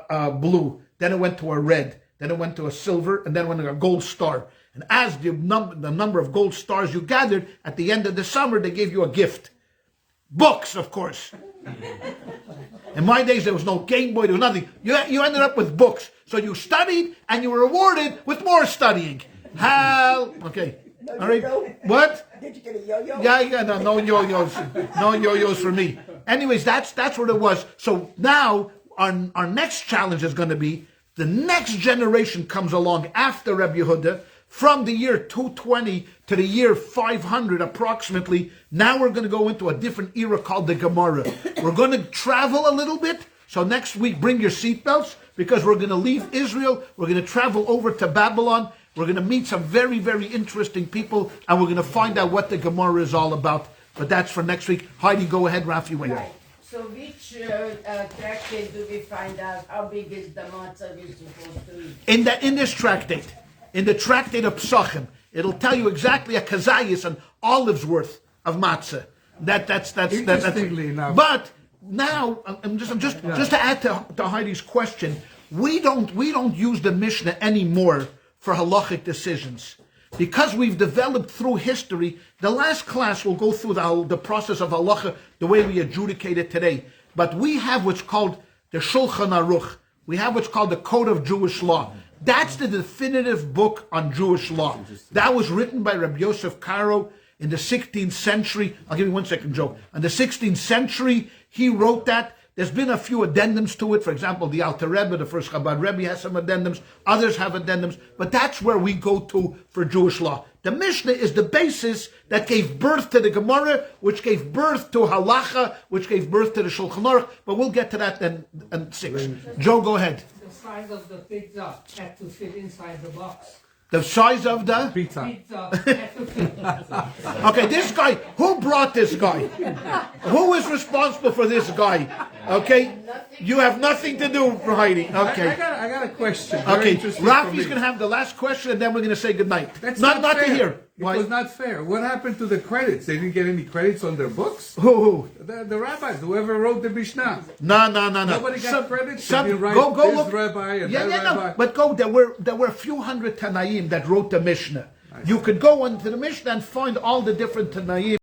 a blue, then it went to a red, then it went to a silver, and then it went to a gold star. And as the number of gold stars you gathered, at the end of the summer, they gave you a gift. Books, of course. In my days, there was no Game Boy, there was nothing. You ended up with books. So you studied, and you were rewarded with more studying. Okay. All right. What? Did you get a yo-yo? Yeah, no yo-yos. No yo-yos for me. Anyways, that's what it was. So now our next challenge is going to be, the next generation comes along after Rabbi Yehuda. from the year 220 to the year 500 approximately. Now we're going to go into a different era called the Gemara. We're going to travel a little bit. So next week, bring your seatbelts, because we're going to leave Israel. We're going to travel over to Babylon. We're going to meet some very, very interesting people, and we're going to find out what the Gemara is all about. But that's for next week. Heidi, go ahead. Rafi, wait. Right. So which tractate do we find out how big is the matzah we're supposed to eat? In this tractate, in the tractate of Psachim, it'll tell you exactly a kazayas, an olive's worth of matzah. That's Interestingly enough. But now, just to add to Heidi's question, we don't use the Mishnah anymore for halachic decisions, because we've developed through history. The last class will go through the process of halacha, the way we adjudicate it today. But we have what's called the Shulchan Aruch. We have what's called the Code of Jewish Law. That's the definitive book on Jewish law. That was written by Rabbi Yosef Karo in the 16th century. I'll give you 1 second, Joe. In the 16th century, he wrote that. There's been a few addendums to it. For example, the Alter Rebbe, the first Chabad Rebbe, has some addendums. Others have addendums. But that's where we go to for Jewish law. The Mishnah is the basis that gave birth to the Gemara, which gave birth to Halacha, which gave birth to the Shulchan Aruch. But we'll get to that then in 6. Joe, go ahead. The size of the pizza had to fit inside the box. The size of the... Pizza. Pizza had to fit. Okay, this guy, who brought this guy? Who is responsible for this guy? Okay, you have nothing to do, Heidi. Okay. I got a question. Very Okay, interesting for Rafi's me. going to have the last question, and then we're going to say goodnight. That's not fair. to hear. It Why? was not fair. What happened to the credits? They didn't get any credits on their books? Who? The rabbis, whoever wrote the Mishnah. No. Nobody got credits? They didn't write Go this look. rabbi and Yeah, that no. rabbi. But go. There were a few hundred Tanaim that wrote the Mishnah. You could go into the Mishnah and find all the different Tanaim.